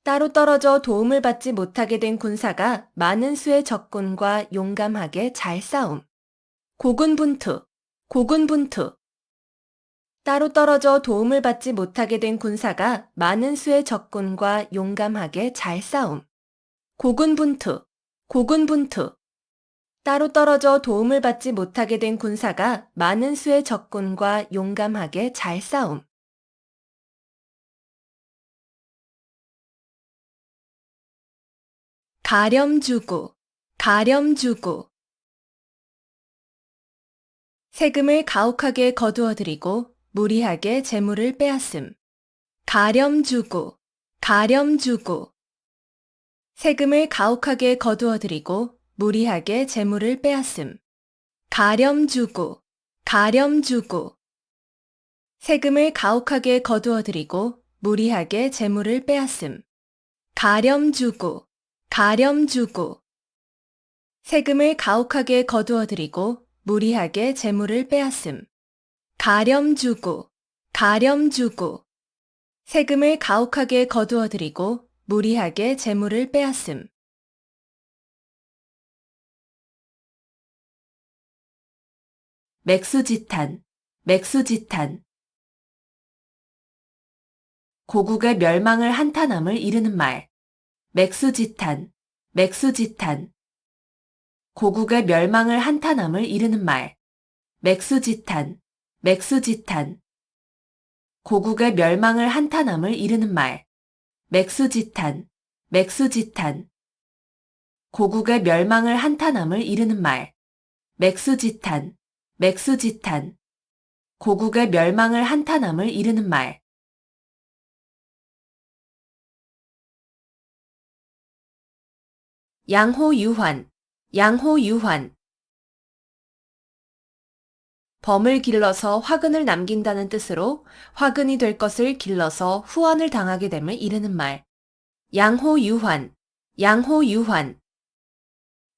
따로 떨어져 도움을 받지 못하게 된 군사가 많은 수의 적군과 용감하게 잘 싸움. 고군분투, 고군분투. 따로 떨어져 도움을 받지 못하게 된 군사가 많은 수의 적군과 용감하게 잘 싸움. 고군분투, 고군분투. 따로 떨어져 도움을 받지 못하게 된 군사가 많은 수의 적군과 용감하게 잘 싸움. 가렴주구, 가렴주구. 세금을 가혹하게 거두어들이고 무리하게 재물을 빼앗음. 가렴주구, 가렴주구. 세금을 가혹하게 거두어들이고 무리하게 재물을 빼앗음. 가렴주구, 가렴주구. 세금을 가혹하게 거두어들이고 무리하게 재물을 빼앗음. 가렴주구, 가렴주구. 세금을 가혹하게 거두어들이고 무리하게 재물을 빼앗음. 가렴주구, 가렴주구. 세금을 가혹하게 거두어들이고 무리하게 재물을 빼앗음. 맥수지탄, 맥수지탄. 고국의 멸망을 한탄함을 이르는 말. 맥수지탄, 맥수지탄. 고국의 멸망을 한탄함을 이르는 말. 맥수지탄, 맥수지탄. 고국의 멸망을 한탄함을 이르는 말. 맥수지탄, 맥수지탄. 고국의 멸망을 한탄함을 이르는 말. 맥수지탄, 맥수지탄. 고국의 멸망을 한탄함을 이르는 말. 양호유환, 양호유환. 범을 길러서 화근을 남긴다는 뜻으로 화근이 될 것을 길러서 후환을 당하게 됨을 이르는 말. 양호유환, 양호유환.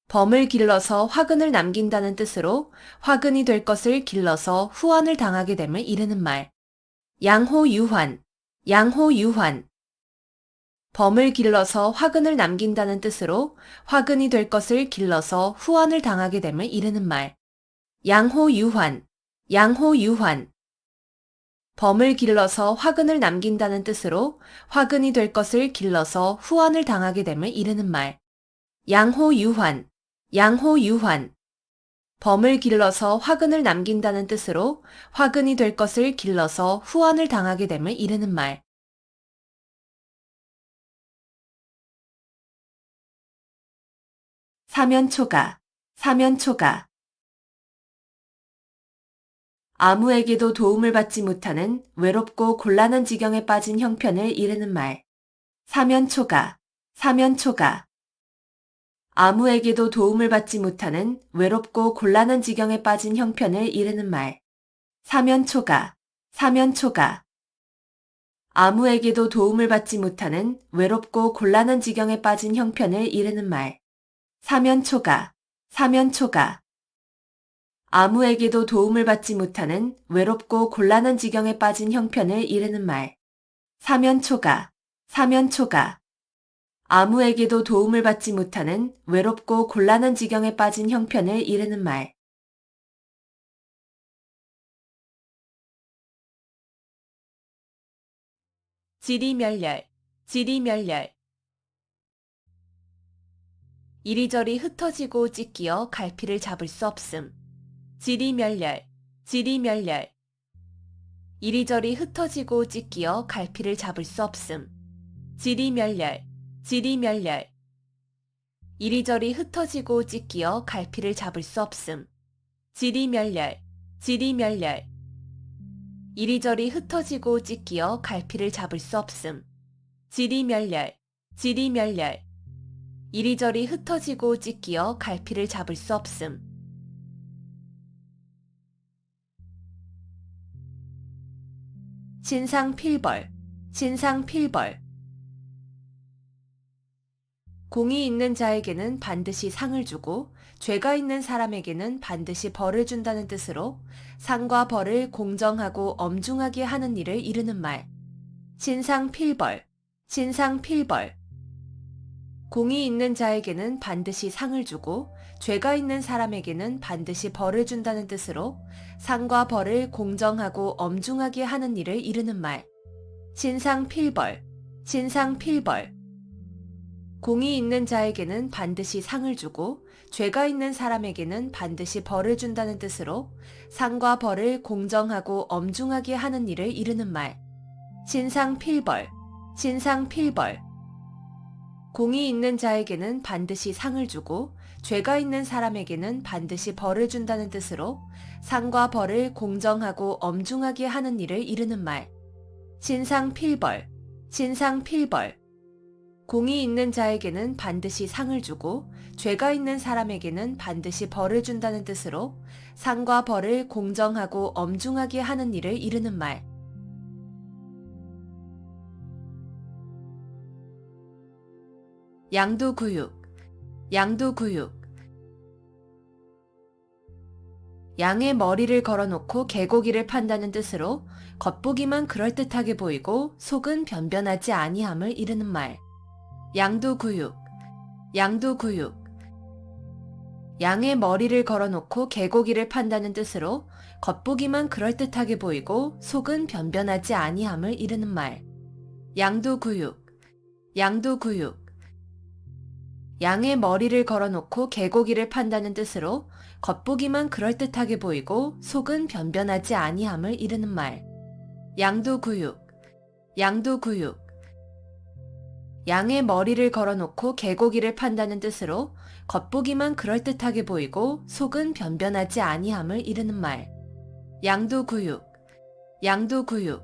범을 길러서 화근을 남긴다는 뜻으로 화근이 될 것을 길러서 후환을 당하게 됨을 이르는 말. 양호유환, 양호유환. 범을 길러서 화근을 남긴다는 뜻으로 화근이 될 것을 길러서 후환을 당하게 됨을 이르는 말. 양호유환, 양호유환. 범을 길러서 화근을 남긴다는 뜻으로 화근이 될 것을 길러서 후환을 당하게 됨을 이르는 말. 양호유환, 양호유환. 범을 길러서 화근을 남긴다는 뜻으로 화근이 될 것을 길러서 후환을 당하게 됨을 이르는 말. 사면초가, 사면초가. 아무에게도 도움을 받지 못하는 외롭고 곤란한 지경에 빠진 형편을 이르는 말. 사면초가, 사면초가. 아무에게도 도움을 받지 못하는 외롭고 곤란한 지경에 빠진 형편을 이르는 말. 사면초가, 사면초가. 아무에게도 도움을 받지 못하는 외롭고 곤란한 지경에 빠진 형편을 이르는 말. 사면초가, 사면초가. 아무에게도 도움을 받지 못하는 외롭고 곤란한 지경에 빠진 형편을 이르는 말. 사면초가, 사면초가. 아무에게도 도움을 받지 못하는 외롭고 곤란한 지경에 빠진 형편을 이르는 말. 지리멸렬, 지리멸렬. 이리저리 흩어지고 찢기어 갈피를 잡을 수 없음. 지리멸렬, 지리멸렬. 이리저리 흩어지고 찢기어 갈피를 잡을 수 없음. 지리멸렬, 지리멸렬. 이리저리 흩어지고 찢기어 갈피를 잡을 수 없음. 지리멸렬, 지리멸렬. 이리저리 흩어지고 찢기어 갈피를 잡을 수 없음. 지리멸렬, 지리멸렬. 이리저리 흩어지고 찢기어 갈피를 잡을 수 없음. 신상필벌, 신상필벌. 공이 있는 자에게는 반드시 상을 주고 죄가 있는 사람에게는 반드시 벌을 준다는 뜻으로 상과 벌을 공정하고 엄중하게 하는 일을 이르는 말. 신상필벌, 신상필벌. 공이 있는 자에게는 반드시 상을 주고 죄가 있는 사람에게는 반드시 벌을 준다는 뜻으로 상과 벌을 공정하고 엄중하게 하는 일을 이르는 말. 신상필벌, 신상필벌. 공이 있는 자에게는 반드시 상을 주고 죄가 있는 사람에게는 반드시 벌을 준다는 뜻으로 상과 벌을 공정하고 엄중하게 하는 일을 이르는 말. 신상필벌, 신상필벌. 공이 있는 자에게는 반드시 상을 주고 죄가 있는 사람에게는 반드시 벌을 준다는 뜻으로 상과 벌을 공정하고 엄중하게 하는 일을 이르는 말. 신상필벌, 신상필벌. 공이 있는 자에게는 반드시 상을 주고 죄가 있는 사람에게는 반드시 벌을 준다는 뜻으로 상과 벌을 공정하고 엄중하게 하는 일을 이르는 말. 양두구육, 양두구육. 양의 머리를 걸어놓고 개고기를 판다는 뜻으로 겉보기만 그럴듯하게 보이고 속은 변변하지 아니함을 이르는 말. 양두구육, 양두구육. 양의 머리를 걸어놓고 개고기를 판다는 뜻으로 겉보기만 그럴듯하게 보이고 속은 변변하지 아니함을 이르는 말. 양두구육, 양두구육. 양의 머리를 걸어놓고 개고기를 판다는 뜻으로 겉보기만 그럴듯하게 보이고 속은 변변하지 아니함을 이르는 말. 양두구육, 양두구육. 양의 머리를 걸어놓고 개고기를 판다는 뜻으로 겉보기만 그럴듯하게 보이고 속은 변변하지 아니함을 이르는 말. 양두구육, 양두구육.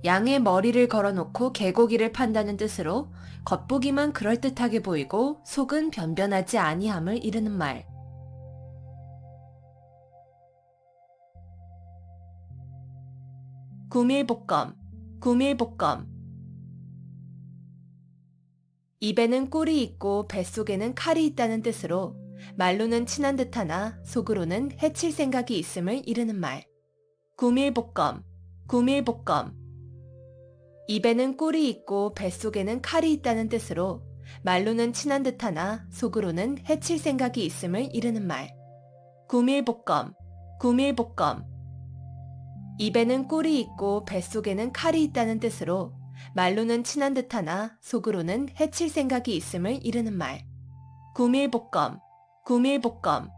양의 머리를 걸어놓고 개고기를 판다는 뜻으로 겉보기만 그럴듯하게 보이고 속은 변변하지 아니함을 이르는 말. 구밀복검, 구밀복검. 입에는 꿀이 있고 뱃속에는 칼이 있다는 뜻으로 말로는 친한 듯하나 속으로는 해칠 생각이 있음을 이르는 말. 구밀복검, 구밀복검. 입에는 꿀이 있고 뱃속에는 칼이 있다는 뜻으로 말로는 친한 듯하나 속으로는 해칠 생각이 있음을 이르는 말. 구밀복검, 구밀복검. 입에는 꿀이 있고 뱃속에는 칼이 있다는 뜻으로 말로는 친한 듯하나 속으로는 해칠 생각이 있음을 이르는 말. 구밀복검, 구밀복검.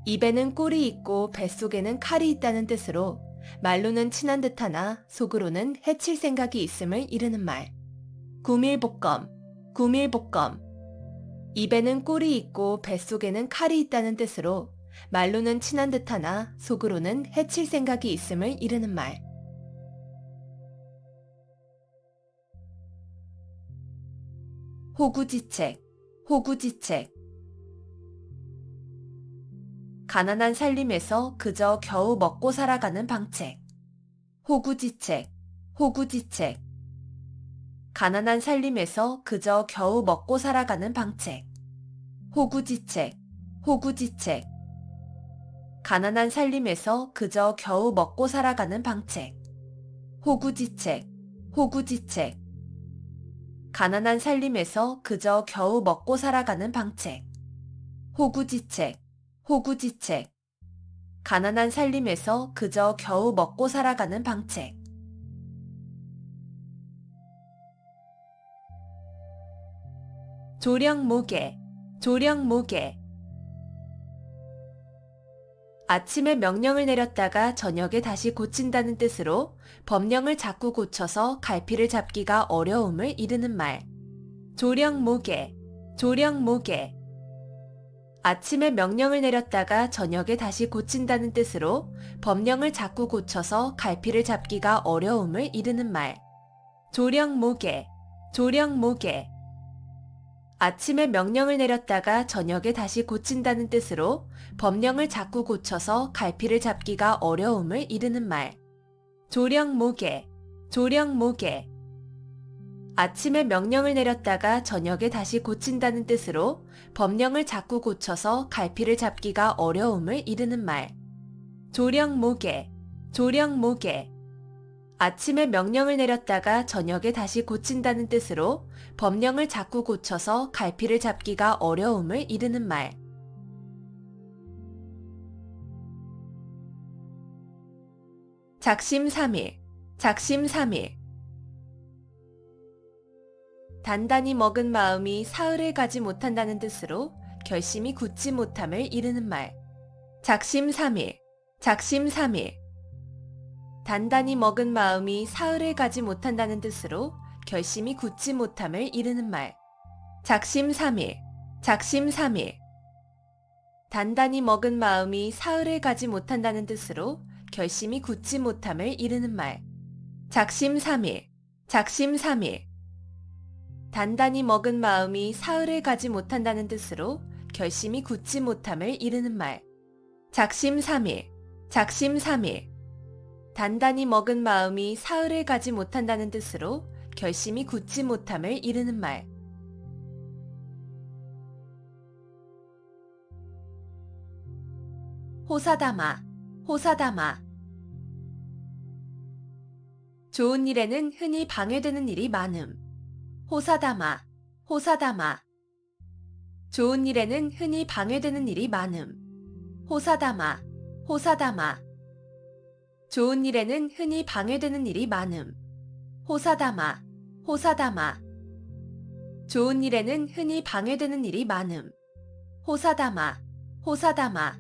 입에는 꿀이 있고 뱃속에는 칼이 있다는 뜻으로 말로는 친한 듯하나 속으로는 해칠 생각이 있음을 이르는 말. 구밀복검, 구밀복검. 입에는 꿀이 있고 뱃속에는 칼이 있다는 뜻으로 말로는 친한 듯하나 속으로는 해칠 생각이 있음을 이르는 말. 호구지책, 호구지책. 가난한 살림에서 그저 겨우 먹고 살아가는 방책. 호구지책, 호구지책. 가난한 살림에서 그저 겨우 먹고 살아가는 방책. 호구지책, 호구지책. 가난한 살림에서 그저 겨우 먹고 살아가는 방책. 호구지책, 호구지책. 가난한 살림에서 그저 겨우 먹고 살아가는 방책. 호구지책, 호구지책. 가난한 살림에서 그저 겨우 먹고 살아가는 방책. 조령모개, 조령모개. 아침에 명령을 내렸다가 저녁에 다시 고친다는 뜻으로 법령을 자꾸 고쳐서 갈피를 잡기가 어려움을 이르는 말. 조령모개, 조령모개. 아침에 명령을 내렸다가 저녁에 다시 고친다는 뜻으로 법령을 자꾸 고쳐서 갈피를 잡기가 어려움을 이르는 말. 조령모개, 조령모개. 아침에 명령을 내렸다가 저녁에 다시 고친다는 뜻으로 법령을 자꾸 고쳐서 갈피를 잡기가 어려움을 이르는 말. 조령모개, 조령모개. 아침에 명령을 내렸다가 저녁에 다시 고친다는 뜻으로 법령을 자꾸 고쳐서 갈피를 잡기가 어려움을 이르는 말. 조령모개, 조령모개. 아침에 명령을 내렸다가 저녁에 다시 고친다는 뜻으로 법령을 자꾸 고쳐서 갈피를 잡기가 어려움을 이르는 말. 작심삼일, 작심삼일. 단단히 먹은 마음이 사흘을 가지 못한다는 뜻으로 결심이 굳지 못함을 이르는 말. 작심삼일, 작심삼일. 단단히 먹은 마음이 사흘을 가지 못한다는 뜻으로 결심이 굳지 못함을 이르는 말. 작심삼일, 작심삼일. 단단히 먹은 마음이 사흘을 가지 못한다는 뜻으로 결심이 굳지 못함을 이르는 말. 작심삼일, 작심삼일. 단단히 먹은 마음이 사흘을 가지 못한다는 뜻으로 결심이 굳지 못함을 이르는 말. 작심삼일, 작심삼일. 단단히 먹은 마음이 사흘을 가지 못한다는 뜻으로 결심이 굳지 못함을 이르는 말. 호사다마, 호사다마. 좋은 일에는 흔히 방해되는 일이 많음. 호사다마, 호사다마. 좋은 일에는 흔히 방해되는 일이 많음. 호사다마, 호사다마. 좋은 일에는 흔히 방해되는 일이 많음. 호사다마, 호사다마. 좋은 일에는 흔히 방해되는 일이 많음. 호사다마, 호사다마.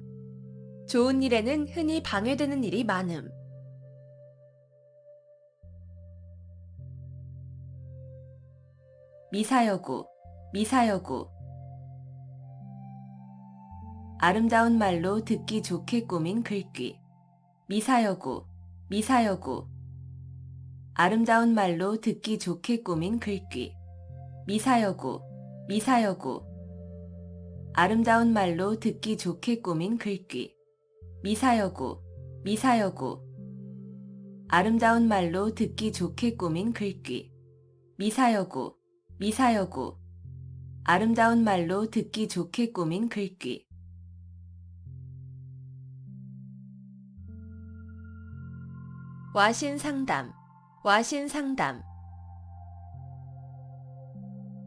좋은 일에는 흔히 방해되는 일이 많음. 미사여구, 미사여구. 아름다운 말로 듣기 좋게 꾸민 글귀. 미사여구, 미사여구. 아름다운 말로 듣기 좋게 꾸민 글귀. 미사여구, 미사여구. 아름다운 말로 듣기 좋게 꾸민 글귀. 미사여구, 미사여구. 아름다운 말로 듣기 좋게 꾸민 글귀. 미사여구, 미사여구. 아름다운 말로 듣기 좋게 꾸민 글귀. 와신상담, 와신상담.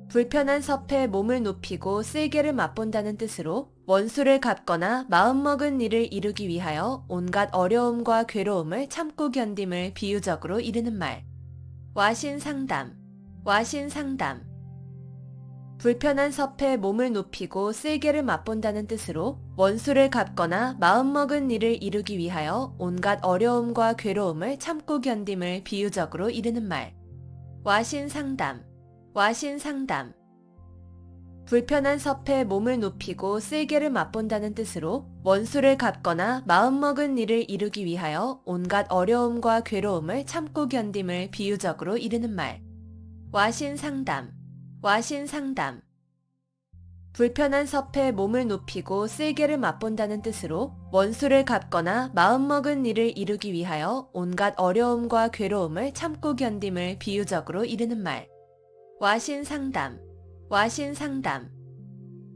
불편한 섭에 몸을 눕히고 쓸개를 맛본다는 뜻으로 원수를 갚거나 마음먹은 일을 이루기 위하여 온갖 어려움과 괴로움을 참고 견딤을 비유적으로 이르는 말. 와신상담, 와신상담. 불편한 섭에 몸을 눕히고 쓸개를 맛본다는 뜻으로 원수를 갚거나 마음먹은 일을 이루기 위하여 온갖 어려움과 괴로움을 참고 견딤을 비유적으로 이르는 말. 와신상담, 와신상담. 불편한 섭에 몸을 눕히고 쓸개를 맛본다는 뜻으로 원수를 갚거나 마음먹은 일을 이루기 위하여 온갖 어려움과 괴로움을 참고 견딤을 비유적으로 이르는 말. 와신상담, 와신상담. 불편한 섭에 몸을 눕히고 쓸개를 맛본다는 뜻으로 원수를 갚거나 마음먹은 일을 이루기 위하여 온갖 어려움과 괴로움을 참고 견딤을 비유적으로 이르는 말. 와신상담, 와신상담.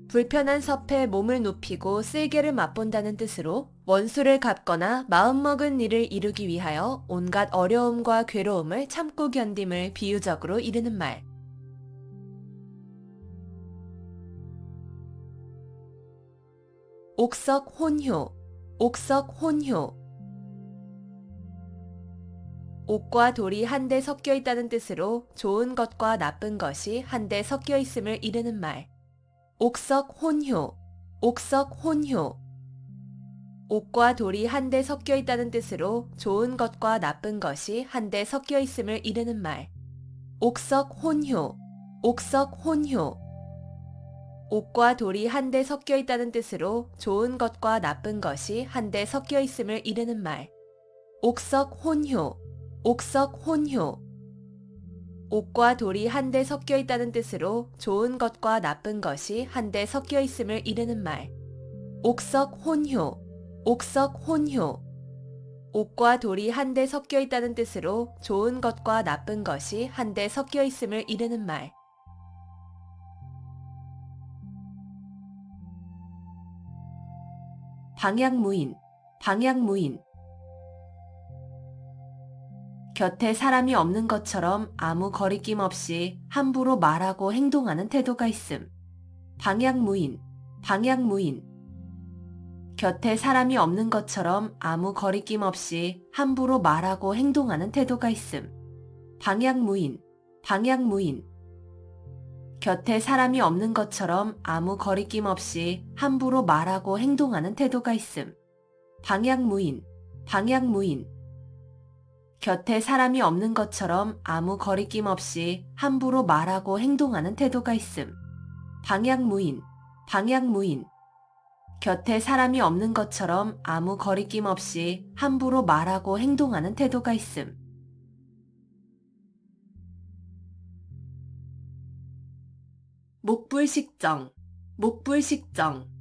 불편한 섭에 몸을 눕히고 쓸개를 맛본다는 뜻으로 원수를 갚거나 마음먹은 일을 이루기 위하여 온갖 어려움과 괴로움을 참고 견딤을 비유적으로 이르는 말. 옥석혼효, 옥석혼효. 옥과 돌이 한데 섞여 있다는 뜻으로 좋은 것과 나쁜 것이 한데 섞여 있음을 이르는 말. 옥석혼효, 옥석혼효. 옥과 돌이 한데 섞여 있다는 뜻으로 좋은 것과 나쁜 것이 한데 섞여 있음을 이르는 말. 옥석혼효, 옥석혼효. 옥과 돌이 한데 섞여 있다는 뜻으로 좋은 것과 나쁜 것이 한데 섞여 있음을 이르는 말. 옥석혼효, 옥석혼효. 옥과 돌이 한데 섞여 있다는 뜻으로 좋은 것과 나쁜 것이 한데 섞여 있음을 이르는 말. 옥석혼효, 옥석혼효. 옥과 돌이 한데 섞여 있다는 뜻으로 좋은 것과 나쁜 것이 한데 섞여 있음을 이르는 말. 방향무인, 방향무인. 곁에 사람이 없는 것처럼 아무 거리낌 없이 함부로 말하고 행동하는 태도가 있음. 방향무인, 방향무인. 곁에 사람이 없는 것처럼 아무 거리낌 없이 함부로 말하고 행동하는 태도가 있음. 방향무인, 방향무인. 곁에 사람이 없는 것처럼 아무 거리낌 없이 함부로 말하고 행동하는 태도가 있음. 방향무인, 방향무인. 곁에 사람이 없는 것처럼 아무 거리낌 없이 함부로 말하고 행동하는 태도가 있음. 방향무인, 방향무인. 곁에 사람이 없는 것처럼 아무 거리낌 없이 함부로 말하고 행동하는 태도가 있음. 목불식정, 목불식정.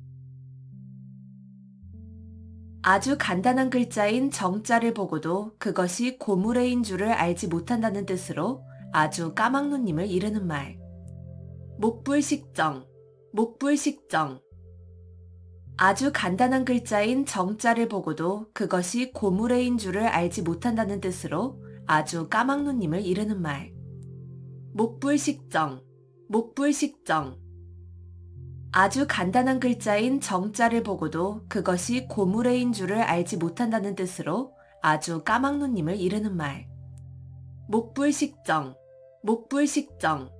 아주 간단한 글자인 정자를 보고도 그것이 고무래인 줄을 알지 못한다는 뜻으로 아주 까막눈님을 이르는 말. 목불식정, 목불식정. 아주 간단한 글자인 정자를 보고도 그것이 고무래인 줄을 알지 못한다는 뜻으로 아주 까막눈님을 이르는 말. 목불식정, 목불식정. 아주 간단한 글자인 정자를 보고도 그것이 고무래인 줄을 알지 못한다는 뜻으로 아주 까막눈님을 이르는 말. 목불식정, 목불식정.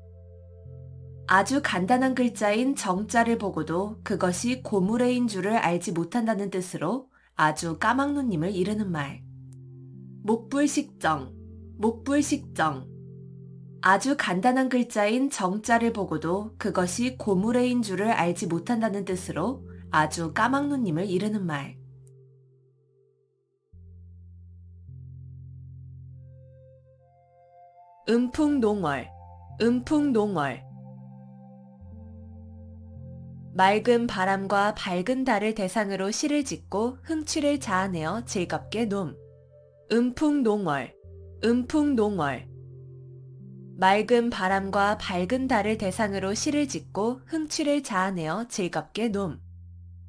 아주 간단한 글자인 정자를 보고도 그것이 고무래인 줄을 알지 못한다는 뜻으로 아주 까막눈님을 이르는 말. 목불식정, 목불식정. 아주 간단한 글자인 정자를 보고도 그것이 고무래인 줄을 알지 못한다는 뜻으로 아주 까막눈님을 이르는 말. 음풍농월, 음풍농월. 맑은 바람과 밝은 달을 대상으로 시를 짓고 흥취를 자아내어 즐겁게 놈. 음풍농월, 음풍농월. 맑은 바람과 밝은 달을 대상으로 시를 짓고 흥취를 자아내어 즐겁게 놈.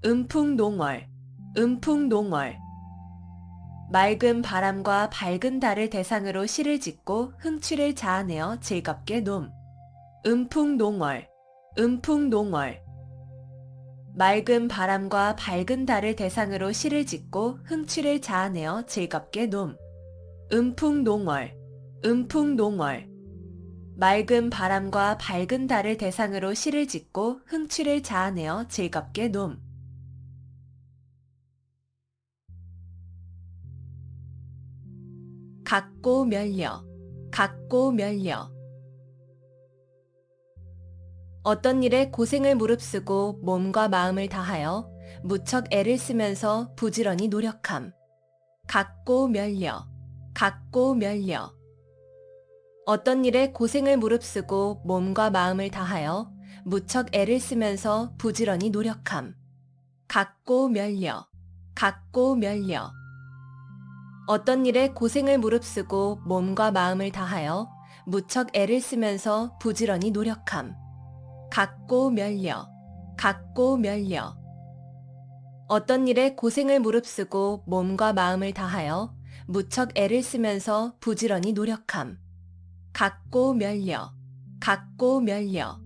음풍농월, 음풍농월. 맑은 바람과 밝은 달을 대상으로 시를 짓고 흥취를 자아내어 즐겁게 놈. 음풍농월, 음풍농월. 맑은 바람과 밝은 달을 대상으로 시를 짓고 흥취를 자아내어 즐겁게 놈. 음풍농월, 음풍농월. 맑은 바람과 밝은 달을 대상으로 시를 짓고 흥취를 자아내어 즐겁게 놈. 각고 멸려, 각고 멸려. 어떤 일에 고생을 무릅쓰고 몸과 마음을 다하여 무척 애를 쓰면서 부지런히 노력함. 갖고 멸려, 갖고 멸려. 어떤 일에 고생을 무릅쓰고 몸과 마음을 다하여 무척 애를 쓰면서 부지런히 노력함. 갖고 멸려, 갖고 멸려. 어떤 일에 고생을 무릅쓰고 몸과 마음을 다하여 무척 애를 쓰면서 부지런히 노력함. 갖고 멸려, 갖고 멸려. 어떤 일에 고생을 무릅쓰고 몸과 마음을 다하여 무척 애를 쓰면서 부지런히 노력함. 갖고 멸려, 갖고 멸려.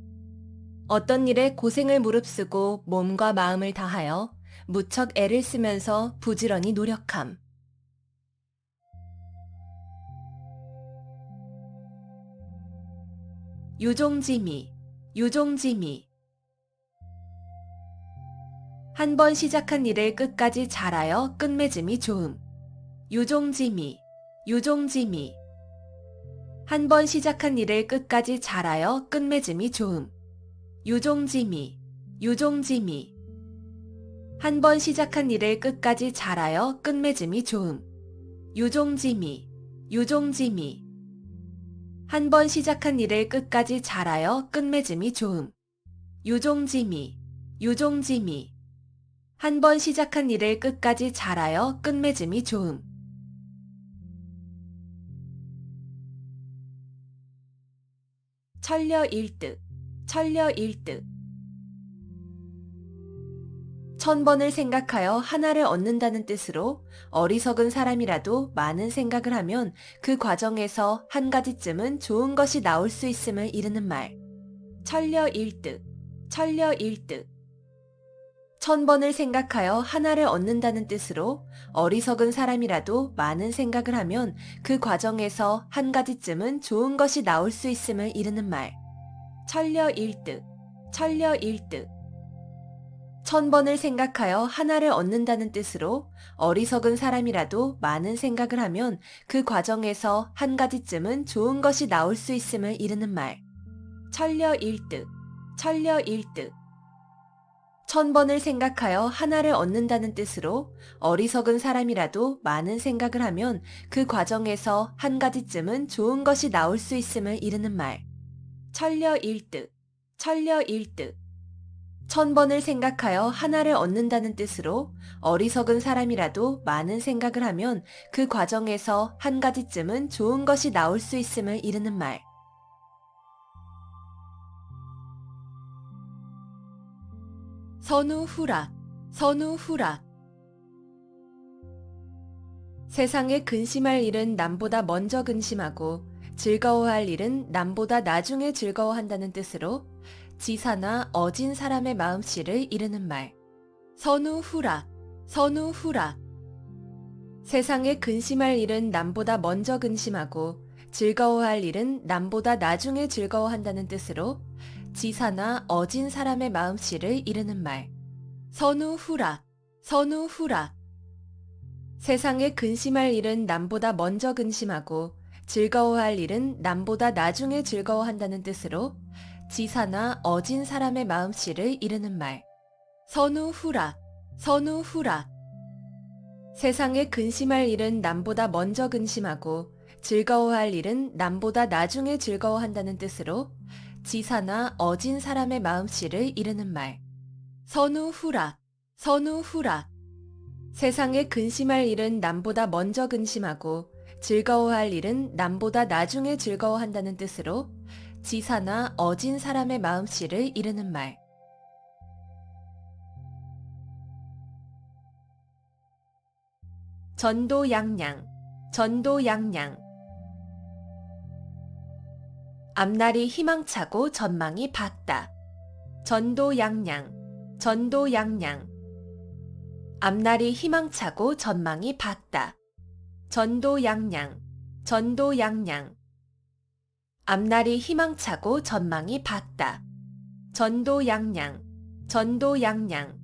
어떤 일에 고생을 무릅쓰고 몸과 마음을 다하여 무척 애를 쓰면서 부지런히 노력함. 유종지미, 유종지미. 한 번 시작한 일을 끝까지 잘하여 끝맺음이 좋음. 유종지미, 유종지미. 한 번 시작한 일을 끝까지 잘하여 끝맺음이 좋음. 유종지미, 유종지미. 한 번 시작한 일을 끝까지 잘하여 끝맺음이 좋음. 유종지미, 유종지미. 한 번 시작한 일을 끝까지 잘하여 끝맺음이 좋음. 유종지미, 유종지미. 한 번 시작한 일을 끝까지 잘하여 끝맺음이 좋음. 천려일득, 천려일득. 1000번을 생각하여 하나를 얻는다는 뜻으로 어리석은 사람이라도 많은 생각을 하면 그 과정에서 한 가지쯤은 좋은 것이 나올 수 있음을 이르는 말. 천려일득, 천려일득. 1000번을 생각하여 하나를 얻는다는 뜻으로 어리석은 사람이라도 많은 생각을 하면 그 과정에서 한 가지쯤은 좋은 것이 나올 수 있음을 이르는 말. 천려일득, 천려일득. 1000번을 생각하여 하나를 얻는다는 뜻으로 어리석은 사람이라도 많은 생각을 하면 그 과정에서 한 가지쯤은 좋은 것이 나올 수 있음을 이르는 말. 천려일득, 천려일득. 1000번을 생각하여 하나를 얻는다는 뜻으로 어리석은 사람이라도 많은 생각을 하면 그 과정에서 한 가지쯤은 좋은 것이 나올 수 있음을 이르는 말. 천려일득, 천려일득. 1000번을 생각하여 하나를 얻는다는 뜻으로 어리석은 사람이라도 많은 생각을 하면 그 과정에서 한 가지쯤은 좋은 것이 나올 수 있음을 이르는 말. 선우후락, 선우후락. 세상에 근심할 일은 남보다 먼저 근심하고 즐거워할 일은 남보다 나중에 즐거워한다는 뜻으로 지사나 어진 사람의 마음씨를 이르는 말. 선우후락, 선우후락. 세상에 근심할 일은 남보다 먼저 근심하고 즐거워할 일은 남보다 나중에 즐거워한다는 뜻으로 지사나 어진 사람의 마음씨를 이르는 말. 선우후락, 선우후락. 세상에 근심할 일은 남보다 먼저 근심하고 즐거워할 일은 남보다 나중에 즐거워한다는 뜻으로 지사나 어진 사람의 마음씨를 이르는 말. 선우후락, 선우후락. 세상에 근심할 일은 남보다 먼저 근심하고 즐거워할 일은 남보다 나중에 즐거워한다는 뜻으로 지사나 어진 사람의 마음씨를 이르는 말. 선우후락, 선우후락. 세상에 근심할 일은 남보다 먼저 근심하고 즐거워할 일은 남보다 나중에 즐거워한다는 뜻으로 지사나 어진 사람의 마음씨를 이르는 말. 전도양양, 전도양양. 앞날이 희망차고 전망이 밝다. 전도양양, 전도양양. 앞날이 희망차고 전망이 밝다. 전도양양, 전도양양. 앞날이 희망차고 전망이 밝다. 전도양양, 전도양양.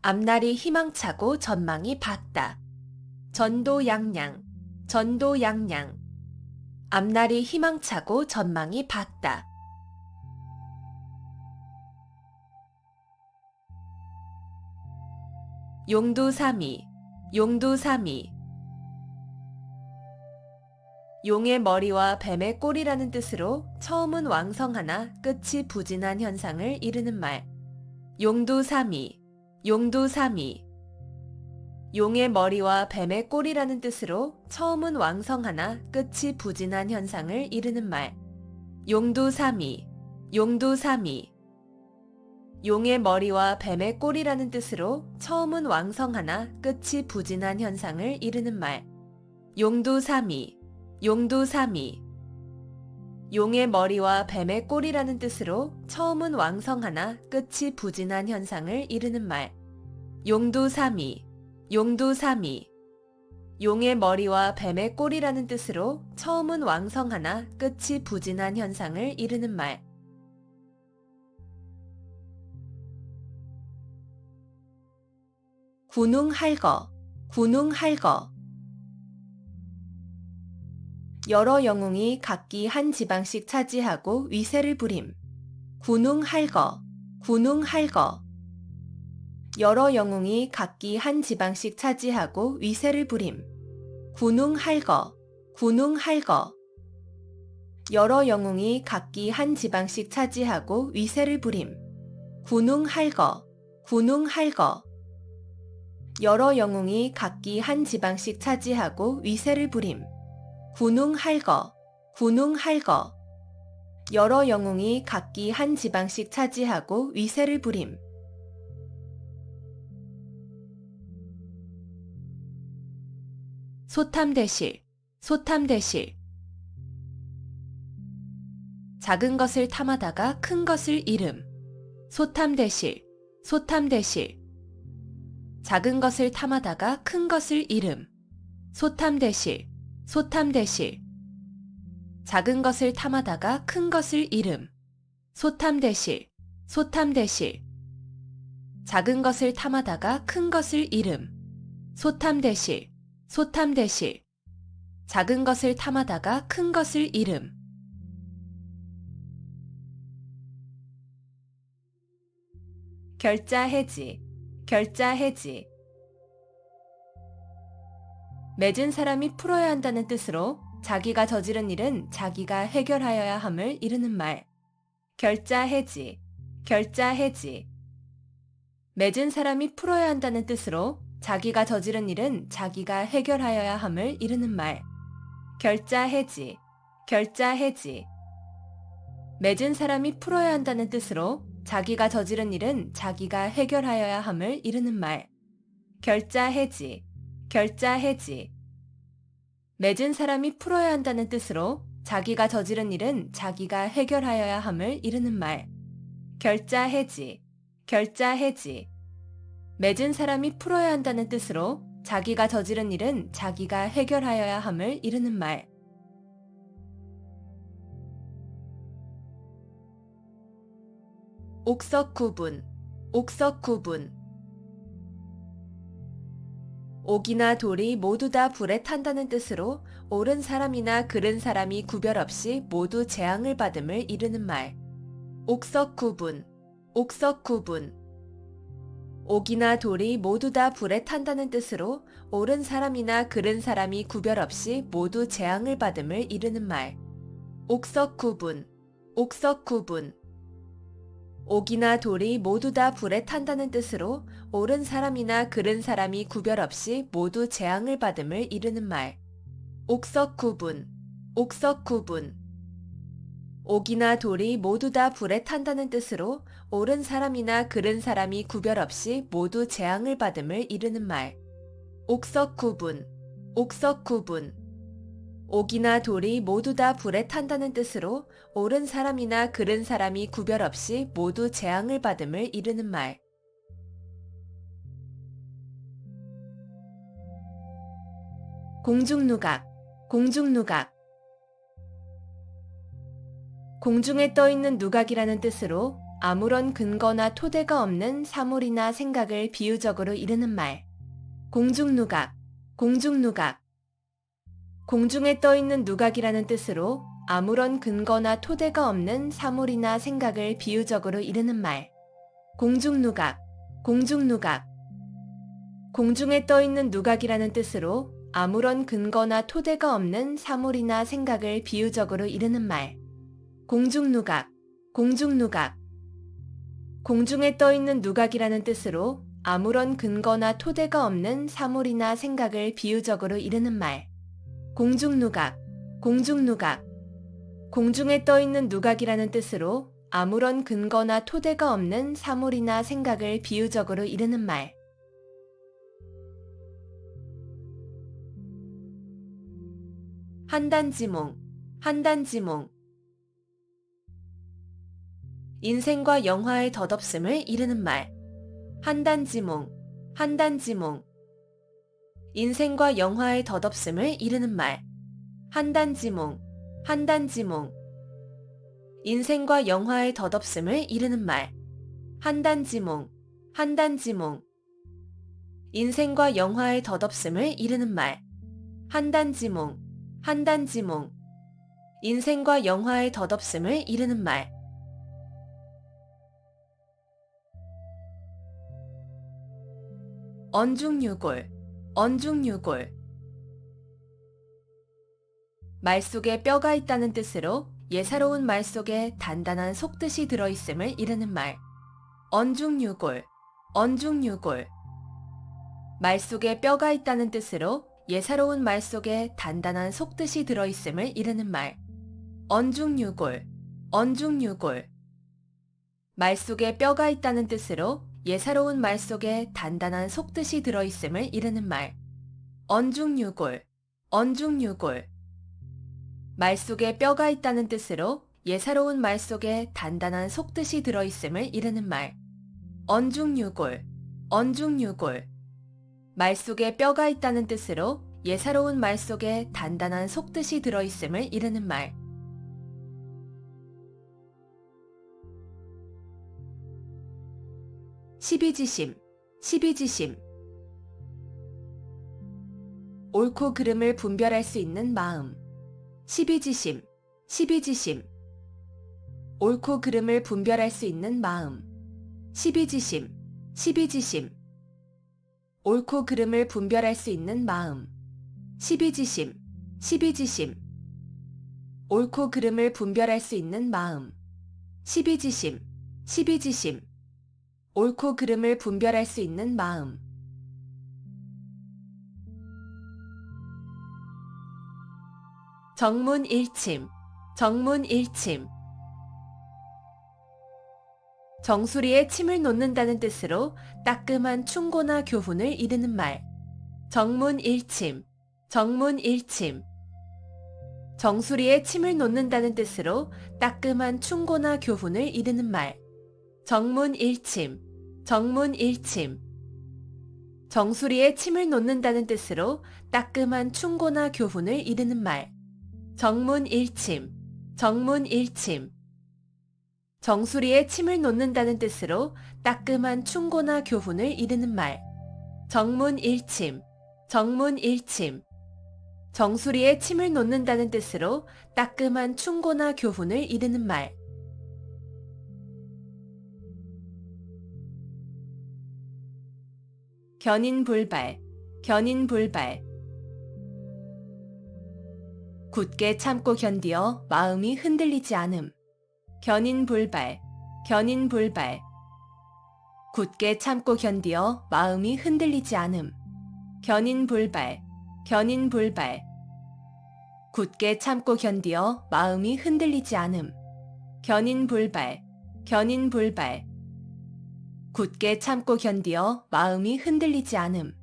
앞날이 희망차고 전망이 밝다. 전도양양, 전도양양. 앞날이 희망차고 전망이 밝다. 용두사미, 용두사미. 용의 머리와 뱀의 꼬리라는 뜻으로 처음은 왕성하나 끝이 부진한 현상을 이르는 말. 용두사미, 용두사미. 용의 머리와 뱀의 꼬리라는 뜻으로 처음은 왕성하나 끝이 부진한 현상을 이르는 말. 용두사미, 용두사미. 용의 머리와 뱀의 꼬리라는 뜻으로 처음은 왕성하나 끝이 부진한 현상을 이르는 말. 용두사미, 용두사미. 용의 머리와 뱀의 꼬리라는 뜻으로 처음은 왕성하나 끝이 부진한 현상을 이르는 말. 용두사미, 용두사미. 용의 머리와 뱀의 꼬리라는 뜻으로 처음은 왕성하나 끝이 부진한 현상을 이르는 말. 군웅할거, 군웅할거. 여러 영웅이 각기 한 지방씩 차지하고 위세를 부림. 군웅할거, 군웅할거. 여러 영웅이 각기 한 지방씩 차지하고 위세를 부림. 군웅할거, 군웅할거. 여러 영웅이 각기 한 지방씩 차지하고 위세를 부림. 군웅할거, 군웅할거. 여러 영웅이 각기 한 지방씩 차지하고 위세를 부림. 군웅할거, 군웅할거. 여러 영웅이 각기 한 지방씩 차지하고 위세를 부림. 소탐대실, 소탐대실. 작은 것을 탐하다가 큰 것을 잃음. 소탐대실, 소탐대실. 작은 것을 탐하다가 큰 것을 잃음. 소탐대실, 소탐대실. 작은 것을 탐하다가 큰 것을 잃음. 소탐대실, 소탐대실. 작은 것을 탐하다가 큰 것을 잃음. 소탐대실, 소탐대실. 작은 것을 탐하다가 큰 것을 잃음. 결자해지, 결자해지. 맺은 사람이 풀어야 한다는 뜻으로 자기가 저지른 일은 자기가 해결하여야 함을 이르는 말. 결자해지, 결자해지. 맺은 사람이 풀어야 한다는 뜻으로 자기가 저지른 일은 자기가 해결하여야 함을 이르는 말. 결자해지, 결자해지. 맺은 사람이 풀어야 한다는 뜻으로 자기가 저지른 일은 자기가 해결하여야 함을 이르는 말. 결자해지, 결자해지. 맺은 사람이 풀어야 한다는 뜻으로 자기가 저지른 일은 자기가 해결하여야 함을 이르는 말. 결자해지, 결자해지. 맺은 사람이 풀어야 한다는 뜻으로 자기가 저지른 일은 자기가 해결하여야 함을 이르는 말. 옥석구분, 옥석구분. 옥이나 돌이 모두 다 불에 탄다는 뜻으로 옳은 사람이나 그른 사람이 구별 없이 모두 재앙을 받음을 이르는 말. 옥석구분, 옥석구분. 옥이나 돌이 모두 다 불에 탄다는 뜻으로 옳은 사람이나 그른 사람이 구별 없이 모두 재앙을 받음을 이르는 말. 옥석구분, 옥석구분. 옥이나 돌이 모두 다 불에 탄다는 뜻으로 옳은 사람이나 그른 사람이 구별 없이 모두 재앙을 받음을 이르는 말. 옥석구분, 옥석구분. 옥이나 돌이 모두 다 불에 탄다는 뜻으로 옳은 사람이나 그른 사람이 구별 없이 모두 재앙을 받음을 이르는 말. 옥석구분, 옥석구분. 옥이나 돌이 모두 다 불에 탄다는 뜻으로 옳은 사람이나 그른 사람이 구별 없이 모두 재앙을 받음을 이르는 말. 공중누각, 공중누각. 공중에 떠있는 누각이라는 뜻으로 아무런 근거나 토대가 없는 사물이나 생각을 비유적으로 이르는 말. 공중누각, 공중누각. 공중에 떠있는 누각이라는 뜻으로 아무런 근거나 토대가 없는 사물이나 생각을 비유적으로 이르는 말. 공중누각, 공중누각. 공중에 떠 있는 누각이라는 뜻으로 아무런 근거나 토대가 없는 사물이나 생각을 비유적으로 이르는 말. 공중누각, 공중누각. 공중에 떠 있는 누각이라는 뜻으로 아무런 근거나 토대가 없는 사물이나 생각을 비유적으로 이르는 말. 공중누각, 공중누각. 공중에 떠 있는 누각이라는 뜻으로 아무런 근거나 토대가 없는 사물이나 생각을 비유적으로 이르는 말. 한단지몽, 한단지몽. 인생과 영화의 덧없음을 이르는 말. 한단지몽, 한단지몽. 인생과 영화의 덧없음을 이르는 말. 한단지몽, 한단지몽. 인생과 영화의 덧없음을 이르는 말. 한단지몽, 한단지몽. 인생과 영화의 덧없음을 이르는 말. 한단지몽, 한단지몽. 인생과 영화의 덧없음을 이르는 말. 언중유골, 언중유골. 말 속에 뼈가 있다는 뜻으로 예사로운 말 속에 단단한 속뜻이 들어있음을 이르는 말. 언중유골, 언중유골. 말 속에 뼈가 있다는 뜻으로 예사로운 말 속에 단단한 속뜻이 들어있음을 이르는 말. 언중유골, 언중유골. 말 속에 뼈가 있다는 뜻으로 예사로운 말 속에 단단한 속뜻이 들어있음을 이르는 말. 언중유골, 언중유골. 말 속에 뼈가 있다는 뜻으로 예사로운 말 속에 단단한 속뜻이 들어있음을 이르는 말. 언중유골, 언중유골. 말 속에 뼈가 있다는 뜻으로 예사로운 말 속에 단단한 속뜻이 들어있음을 이르는 말. 십이지심, 십이지심. 옳고 그름을 분별할 수 있는 마음. 십이지심, 십이지심. 옳고 그름을 분별할 수 있는 마음. 십이지심, 십이지심. 옳고 그름을 분별할 수 있는 마음. 십이지심, 십이지심. 옳고 그름을 분별할 수 있는 마음. 십이지심, 십이지심. 옳고 그름을 분별할 수 있는 마음. 정문일침, 정문일침. 정수리에 침을 놓는다는 뜻으로 따끔한 충고나 교훈을 이르는 말. 정문일침, 정문일침. 정수리에 침을 놓는다는 뜻으로 따끔한 충고나 교훈을 이르는 말. 정문일침, 정문일침. 정수리에 침을 놓는다는 뜻으로 따끔한 충고나 교훈을 이르는 말. 정문일침, 정문일침. 정수리에 침을 놓는다는 뜻으로 따끔한 충고나 교훈을 이르는 말. 정문일침, 정문일침. 정수리에 침을 놓는다는 뜻으로 따끔한 충고나 교훈을 이르는 말. 견인불발, 견인불발. 굳게 참고 견디어 마음이 흔들리지 않음. 견인불발, 견인불발. 굳게 참고 견디어 마음이 흔들리지 않음. 견인불발, 견인불발. 굳게 참고 견디어 마음이 흔들리지 않음. 견인불발, 견인불발. 굳게 참고 견디어 마음이 흔들리지 않음.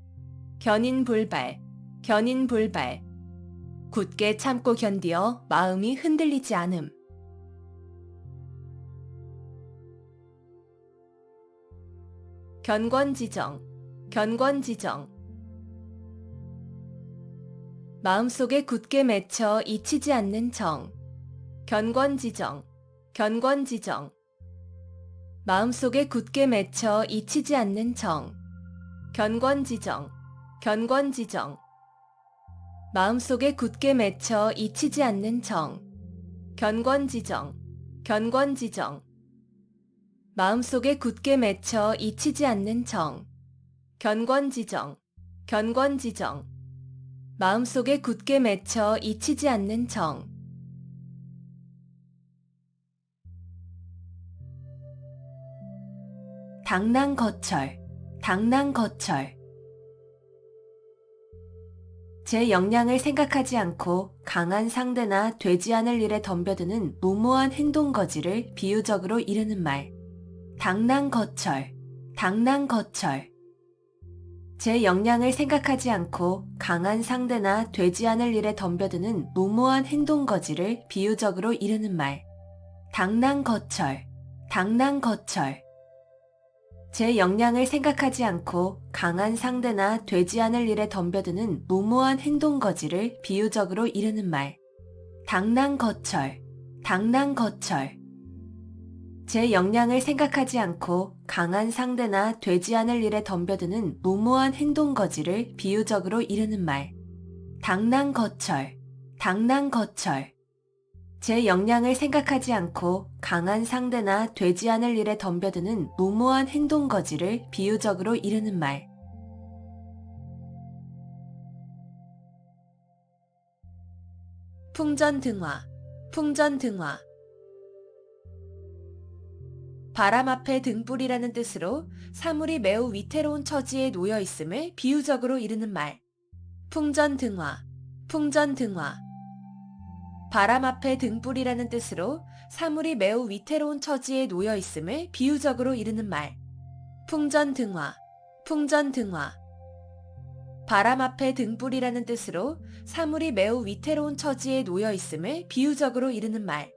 견인불발, 견인불발. 굳게 참고 견디어 마음이 흔들리지 않음. 견권지정, 견권지정. 마음속에 굳게 맺혀 잊히지 않는 정. 견권지정, 견권지정. 마음속에 굳게 맺혀 잊히지 않는 정. 견권지정, 견권지정. 마음속에 굳게 맺혀 잊히지 않는 정. 견권지정, 견권지정. 마음속에 굳게 맺혀 잊히지 않는 정. 견권지정, 견권지정. 마음속에 굳게 맺혀 잊히지 않는 정. 당랑거철, 당랑거철. 제 역량을 생각하지 않고 강한 상대나 되지 않을 일에 덤벼드는 무모한 행동거지를 비유적으로 이르는 말. 당랑거철, 당랑거철. 제 역량을 생각하지 않고 강한 상대나 되지 않을 일에 덤벼드는 무모한 행동거지를 비유적으로 이르는 말. 당랑거철, 당랑거철. 제 역량을 생각하지 않고 강한 상대나 되지 않을 일에 덤벼드는 무모한 행동거지를 비유적으로 이르는 말. 당랑거철, 당랑거철. 제 역량을 생각하지 않고 강한 상대나 되지 않을 일에 덤벼드는 무모한 행동거지를 비유적으로 이르는 말. 당랑거철, 당랑거철. 제 역량을 생각하지 않고 강한 상대나 되지 않을 일에 덤벼드는 무모한 행동거지를 비유적으로 이르는 말. 풍전등화, 풍전등화. 바람 앞에 등불이라는 뜻으로 사물이 매우 위태로운 처지에 놓여 있음을 비유적으로 이르는 말. 풍전등화, 풍전등화. 바람 앞에 등불이라는 뜻으로 사물이 매우 위태로운 처지에 놓여 있음을 비유적으로 이르는 말. 풍전등화, 풍전등화. 바람 앞에 등불이라는 뜻으로 사물이 매우 위태로운 처지에 놓여 있음을 비유적으로 이르는 말.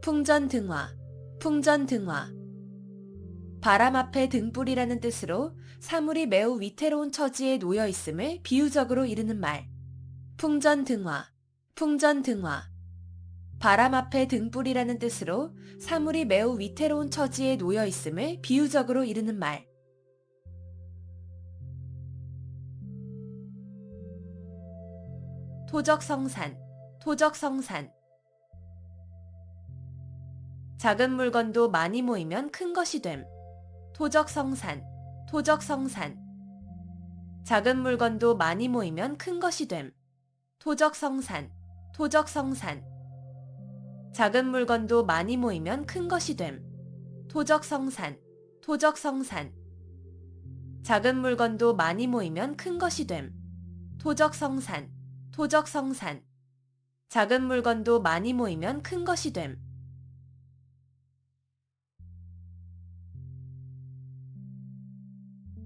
풍전등화, 풍전등화. 바람 앞에 등불이라는 뜻으로 사물이 매우 위태로운 처지에 놓여 있음을 비유적으로 이르는 말. 풍전등화, 풍전등화. 바람 앞에 등불이라는 뜻으로 사물이 매우 위태로운 처지에 놓여 있음을 비유적으로 이르는 말. 토적성산, 토적성산. 작은 물건도 많이 모이면 큰 것이 됨. 토적성산, 토적성산. 작은 물건도 많이 모이면 큰 것이 됨. 토적성산, 토적성산. 작은 물건도 많이 모이면 큰 것이 됨. 토적성산, 토적성산. 작은 물건도 많이 모이면 큰 것이 됨. 토적성산, 토적성산. 작은 물건도 많이 모이면 큰 것이 됨.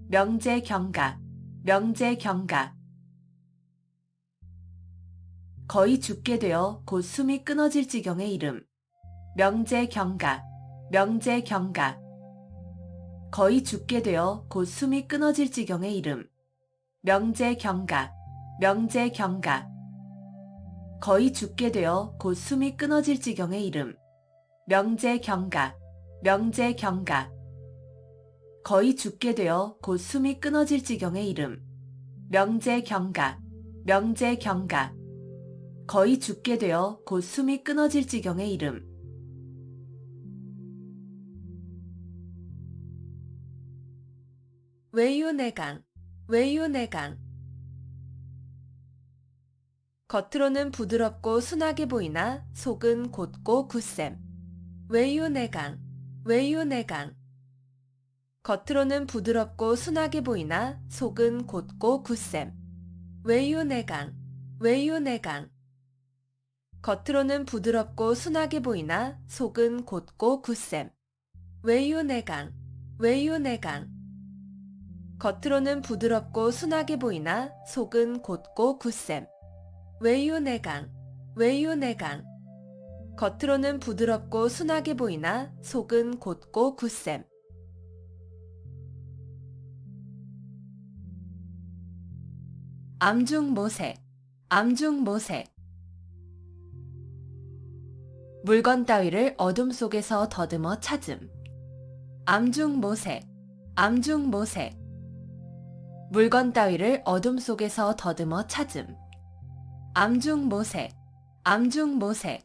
명제경각, 명제경각. 거의 죽게 되어 곧 숨이 끊어질 지경의 이름. 명제경각, 명제경각. 거의 죽게 되어 곧 숨이 끊어질 지경의 이름. 명제경각, 명제경각. 거의 죽게 되어 곧 숨이 끊어질 지경의 이름. 명제경각, 명제경각. 거의 죽게 되어 곧 숨이 끊어질 지경의 이름. 명제경각, 명제경각. 거의 죽게 되어 곧 숨이 끊어질 지경의 이름. 외유내강, 외유내강. 겉으로는 부드럽고 순하게 보이나 속은 곧고 굳셈. 외유내강, 외유내강. 겉으로는 부드럽고 순하게 보이나 속은 곧고 굳셈. 외유내강, 외유내강. 겉으로는 부드럽고 순하게 보이나 속은 곧고 굳셈. 외유내강, 외유내강. 겉으로는 부드럽고 순하게 보이나 속은 곧고 굳셈. 외유내강, 외유내강. 겉으로는 부드럽고 순하게 보이나 속은 곧고 굳셈. 암중모색, 암중모색. 물건 따위를 어둠 속에서 더듬어 찾음. 암중모색, 암중모색. 물건 따위를 어둠 속에서 더듬어 찾음. 암중모색, 암중모색.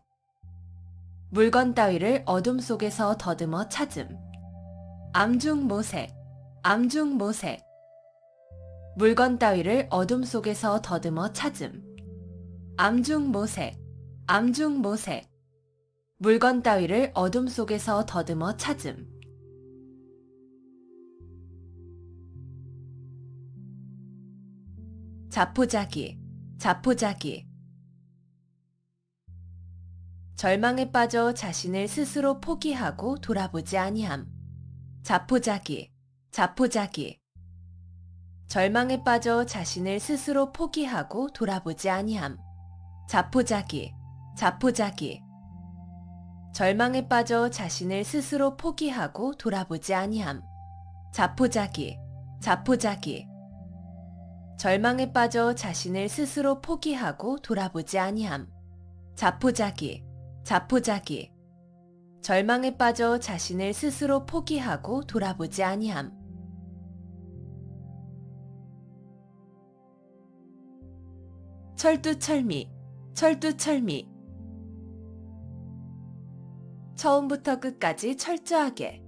물건 따위를 어둠 속에서 더듬어 찾음. 암중모색, 암중모색. 물건 따위를 어둠 속에서 더듬어 찾음. 암중모색, 암중모색. 물건 따위를 어둠 속에서 더듬어 찾음. 자포자기, 자포자기. 절망에 빠져 자신을 스스로 포기하고 돌아보지 아니함. 자포자기, 자포자기. 절망에 빠져 자신을 스스로 포기하고 돌아보지 아니함. 자포자기, 자포자기. 절망에 빠져 자신을 스스로 포기하고 돌아보지 아니함. 자포자기, 자포자기. 절망에 빠져 자신을 스스로 포기하고 돌아보지 아니함. 자포자기, 자포자기. 절망에 빠져 자신을 스스로 포기하고 돌아보지 아니함. 철두철미, 철두철미. 처음부터 끝까지 철저하게.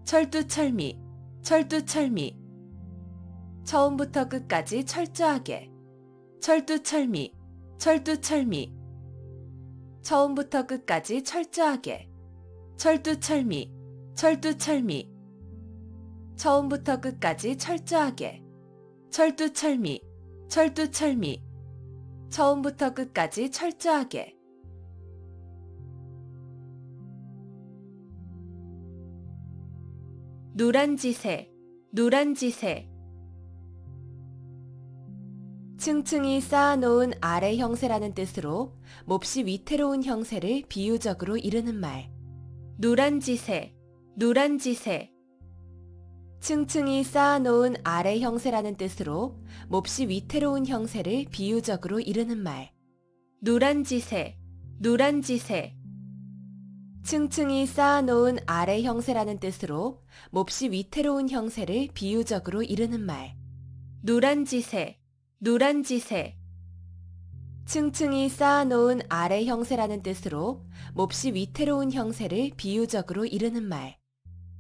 철두철미, 철두철미. 처음부터 끝까지 철저하게. 철두철미, 철두철미. 처음부터 끝까지 철저하게. 철두철미, 철두철미. 처음부터 끝까지 철저하게. 철두철미, 철두철미. 처음부터 끝까지 철저하게. 누란지새, 누란지새. 층층이 쌓아놓은 아래 형세라는 뜻으로 몹시 위태로운 형세를 비유적으로 이르는 말. 누란지새, 누란지새. 층층이 쌓아놓은 아래 형세라는 뜻으로 몹시 위태로운 형세를 비유적으로 이르는 말. 누란지새, 누란지새. 층층이 쌓아놓은 아래 형세라는 뜻으로 몹시 위태로운 형세를 비유적으로 이르는 말. 누란지새, 누란지새. 층층이 쌓아놓은 아래 형세라는 뜻으로 몹시 위태로운 형세를 비유적으로 이르는 말.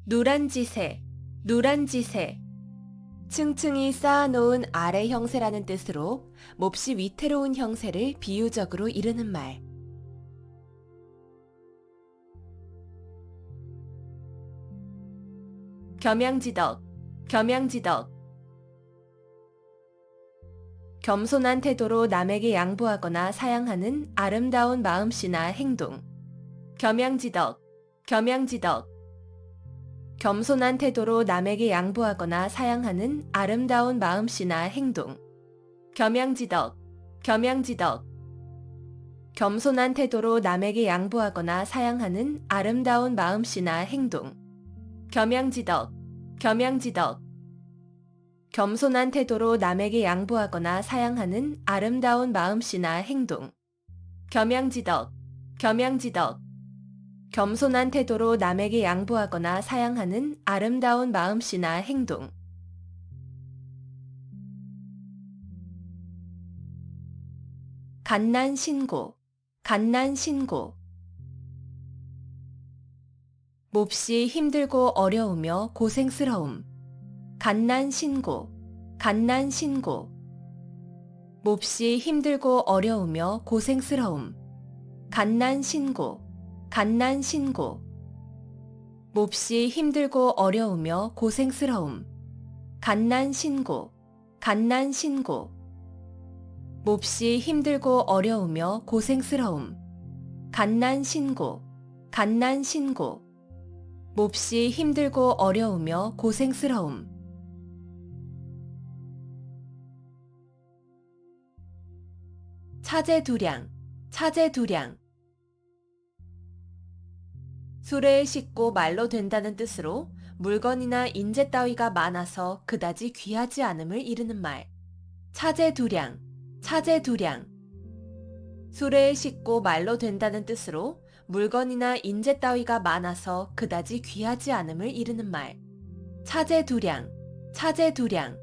누란지새, 누란지새. 층층이 쌓아놓은 아래 형세라는 뜻으로 몹시 위태로운 형세를 비유적으로 이르는 말. 겸양지덕, 겸양지덕. 겸손한 태도로 남에게 양보하거나 사양하는 아름다운 마음씨나 행동. 겸양지덕, 겸양지덕. 겸손한 태도로 남에게 양보하거나 사양하는 아름다운 마음씨나 행동. 겸양지덕, 겸양지덕. 겸손한 태도로 남에게 양보하거나 사양하는 아름다운 마음씨나 행동. 겸양지덕, 겸양지덕. 겸손한 태도로 남에게 양보하거나 사양하는 아름다운 마음씨나 행동. 겸양지덕, 겸양지덕. 겸손한 태도로 남에게 양보하거나 사양하는 아름다운 마음씨나 행동. 갓난신고, 갓난신고. 몹시 힘들고 어려우며 고생스러움. 갓난신고, 갓난신고. 몹시 힘들고 어려우며 고생스러움. 갓난신고, 갓난신고. 몹시 힘들고 어려우며 고생스러움. 갓난신고, 갓난신고. 몹시 힘들고 어려우며 고생스러움. 갓난신고, 갓난신고. 몹시 힘들고 어려우며 고생스러움. 차제두량, 차제두량. 수레에 싣고 말로 된다는 뜻으로 물건이나 인재 따위가 많아서 그다지 귀하지 않음을 이르는 말. 차제두량, 차제두량. 수레에 싣고 말로 된다는 뜻으로 물건이나 인재 따위가 많아서 그다지 귀하지 않음을 이르는 말. 차제두량, 차제두량.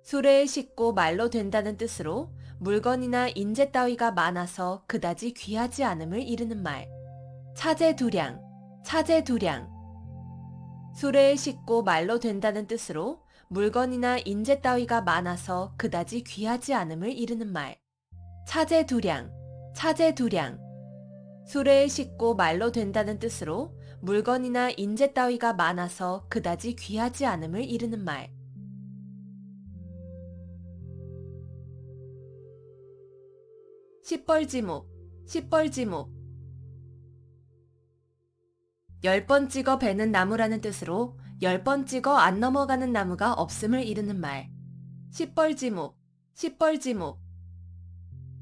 수레에 싣고 말로 된다는 뜻으로 물건이나 인재 따위가 많아서 그다지 귀하지 않음을 이르는 말. 차제두량, 차제두량. 수레에 싣고 말로 된다는 뜻으로 물건이나 인재 따위가 많아서 그다지 귀하지 않음을 이르는 말. 차제두량, 차제두량. 수레에 싣고 말로 된다는 뜻으로 물건이나 인재 따위가 많아서 그다지 귀하지 않음을 이르는 말. 시뻘지목, 시뻘지목. 10번 찍어 베는 나무라는 뜻으로 10번 찍어 안 넘어가는 나무가 없음을 이르는 말. 시뻘지목, 시뻘지목.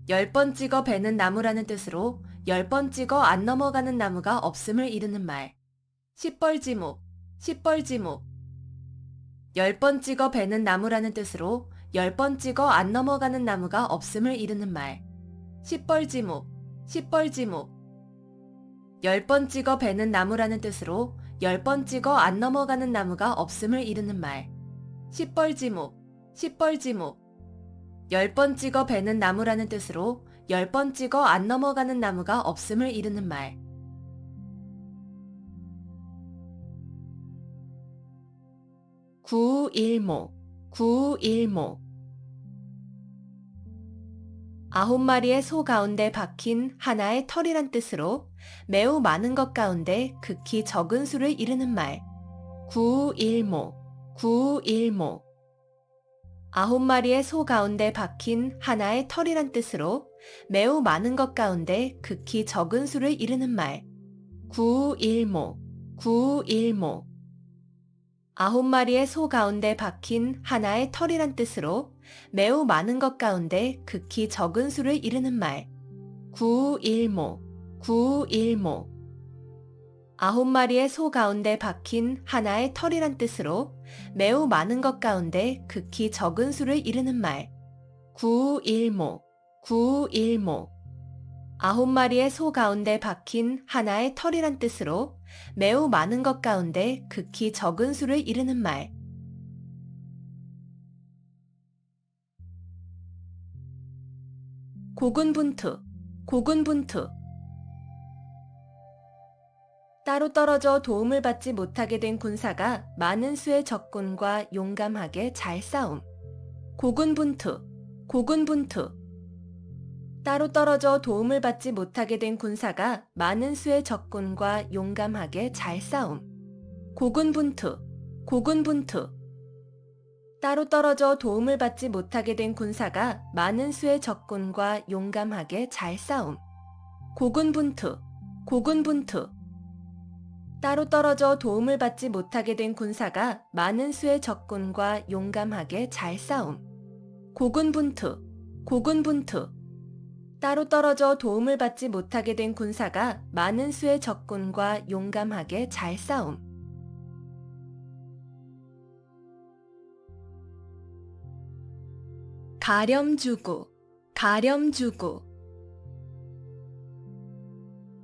10번 찍어 베는 나무라는 뜻으로 10번 찍어 안 넘어가는 나무가 없음을 이르는 말. 시뻘지목, 시뻘지목. 10번 찍어 베는 나무라는 뜻으로 10번 찍어 안 넘어가는 나무가 없음을 이르는 말. 시뻘지목, 시뻘지목. 10번 찍어 베는 나무라는 뜻으로 10번 찍어 안 넘어가는 나무가 없음을 이르는 말. 시뻘지목, 시뻘지목. 10번 찍어 베는 나무라는 뜻으로 10번 찍어 안 넘어가는 나무가 없음을 이르는 말. 구일목, 구일목. 9마리의 소 가운데 박힌 하나의 털이란 뜻으로 매우 많은 것 가운데 극히 적은 수를 이르는 말. 구일목, 구일목. 9마리의 소 가운데 박힌 하나의 털이란 뜻으로 매우 많은 것 가운데 극히 적은 수를 이르는 말. 구일목, 구일목. 9마리의 소 가운데 박힌 하나의 털이란 뜻으로 매우 많은 것 가운데 극히 적은 수를 이르는 말. 구일목, 구일목. 9마리의 소 가운데 박힌 하나의 털이란 뜻으로 매우 많은 것 가운데 극히 적은 수를 이르는 말. 구일목, 구일목. 9마리의 소 가운데 박힌 하나의 털이란 뜻으로 매우 많은 것 가운데 극히 적은 수를 이르는 말. 고군분투, 고군분투. 따로 떨어져 도움을 받지 못하게 된 군사가 많은 수의 적군과 용감하게 잘 싸움. 고군분투, 고군분투. 따로 떨어져 도움을 받지 못하게 된 군사가 많은 수의 적군과 용감하게 잘 싸움. 고군분투, 고군분투. 따로 떨어져 도움을 받지 못하게 된 군사가 많은 수의 적군과 용감하게 잘 싸움. 고군분투, 고군분투. 따로 떨어져 도움을 받지 못하게 된 군사가 많은 수의 적군과 용감하게 잘 싸움. 고군분투, 고군분투. 따로 떨어져 도움을 받지 못하게 된 군사가 많은 수의 적군과 용감하게 잘 싸움. 가렴주구, 가렴주구.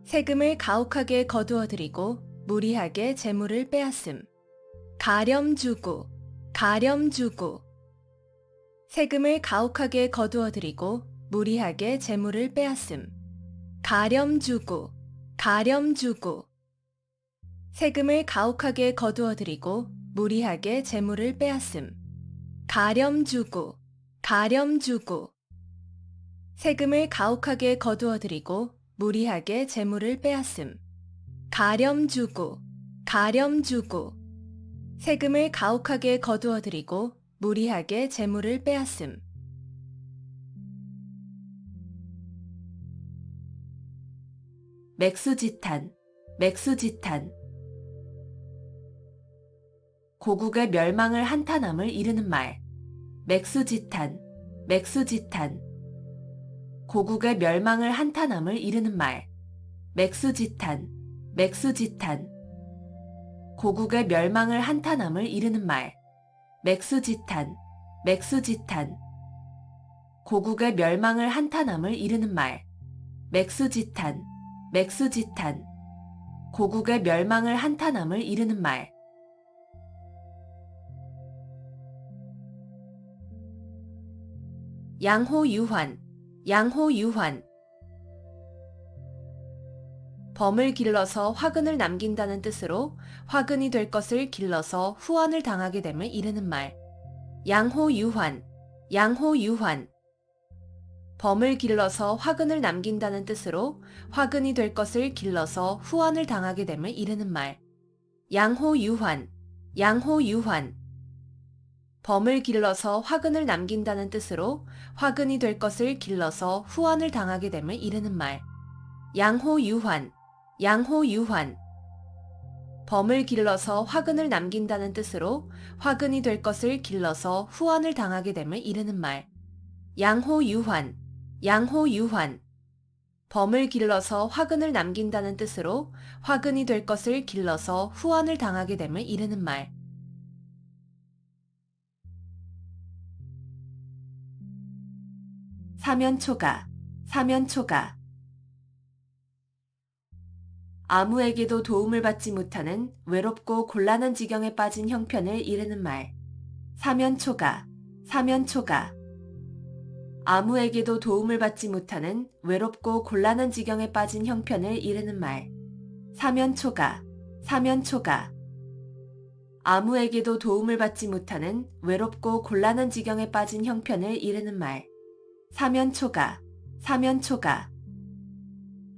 세금을 가혹하게 거두어들이고 무리하게 재물을 빼앗음. 가렴주구, 가렴주구. 세금을 가혹하게 거두어들이고 무리하게 재물을 빼앗음. 가렴주구, 가렴주구. 세금을 가혹하게 거두어들이고 무리하게 재물을 빼앗음. 가렴주구, 가렴주구. 세금을 가혹하게 거두어들이고 무리하게 재물을 빼앗음. 가렴주구, 가렴주구. 세금을 가혹하게 거두어들이고 무리하게 재물을 빼앗음. 맥수지탄, 맥수지탄. 고국의 멸망을 한탄함을 이르는 말. 맥수지탄, 맥수지탄. 고국의 멸망을 한탄함을 이르는 말. 맥수지탄, 맥수지탄. 고국의 멸망을 한탄함을 이르는 말. 맥수지탄, 맥수지탄. 고국의 멸망을 한탄함을 이르는 말. 맥수지탄, 맥수지탄. 고국의 멸망을 한탄함을 이르는 말. 양호유환, 양호유환. 범을 길러서 화근을 남긴다는 뜻으로 화근이 될 것을 길러서 후환을 당하게 됨을 이르는 말. 양호유환, 양호유환. 범을 길러서 화근을 남긴다는 뜻으로 화근이 될 것을 길러서 후환을 당하게 됨을 이르는 말. 양호유환, 양호유환. 범을 길러서 화근을 남긴다는 뜻으로 화근이 될 것을 길러서 후환을 당하게 됨을 이르는 말. 양호유환, 양호유환. 범을 길러서 화근을 남긴다는 뜻으로 화근이 될 것을 길러서 후환을 당하게 됨을 이르는 말. 양호유환, 양호유환. 범을 길러서 화근을 남긴다는 뜻으로 화근이 될 것을 길러서 후환을 당하게 됨을 이르는 말. 사면초가, 사면초가. 아무에게도 도움을 받지 못하는 외롭고 곤란한 지경에 빠진 형편을 이르는 말. 사면초가, 사면초가. 아무에게도 도움을 받지 못하는 외롭고 곤란한 지경에 빠진 형편을 이르는 말. 사면초가, 사면초가. 아무에게도 도움을 받지 못하는 외롭고 곤란한 지경에 빠진 형편을 이르는 말. 사면초가, 사면초가.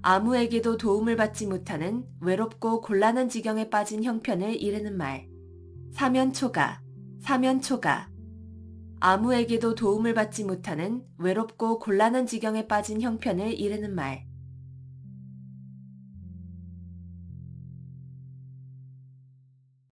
아무에게도 도움을 받지 못하는 외롭고 곤란한 지경에 빠진 형편을 이르는 말. 사면초가, 사면초가. 아무에게도 도움을 받지 못하는 외롭고 곤란한 지경에 빠진 형편을 이르는 말.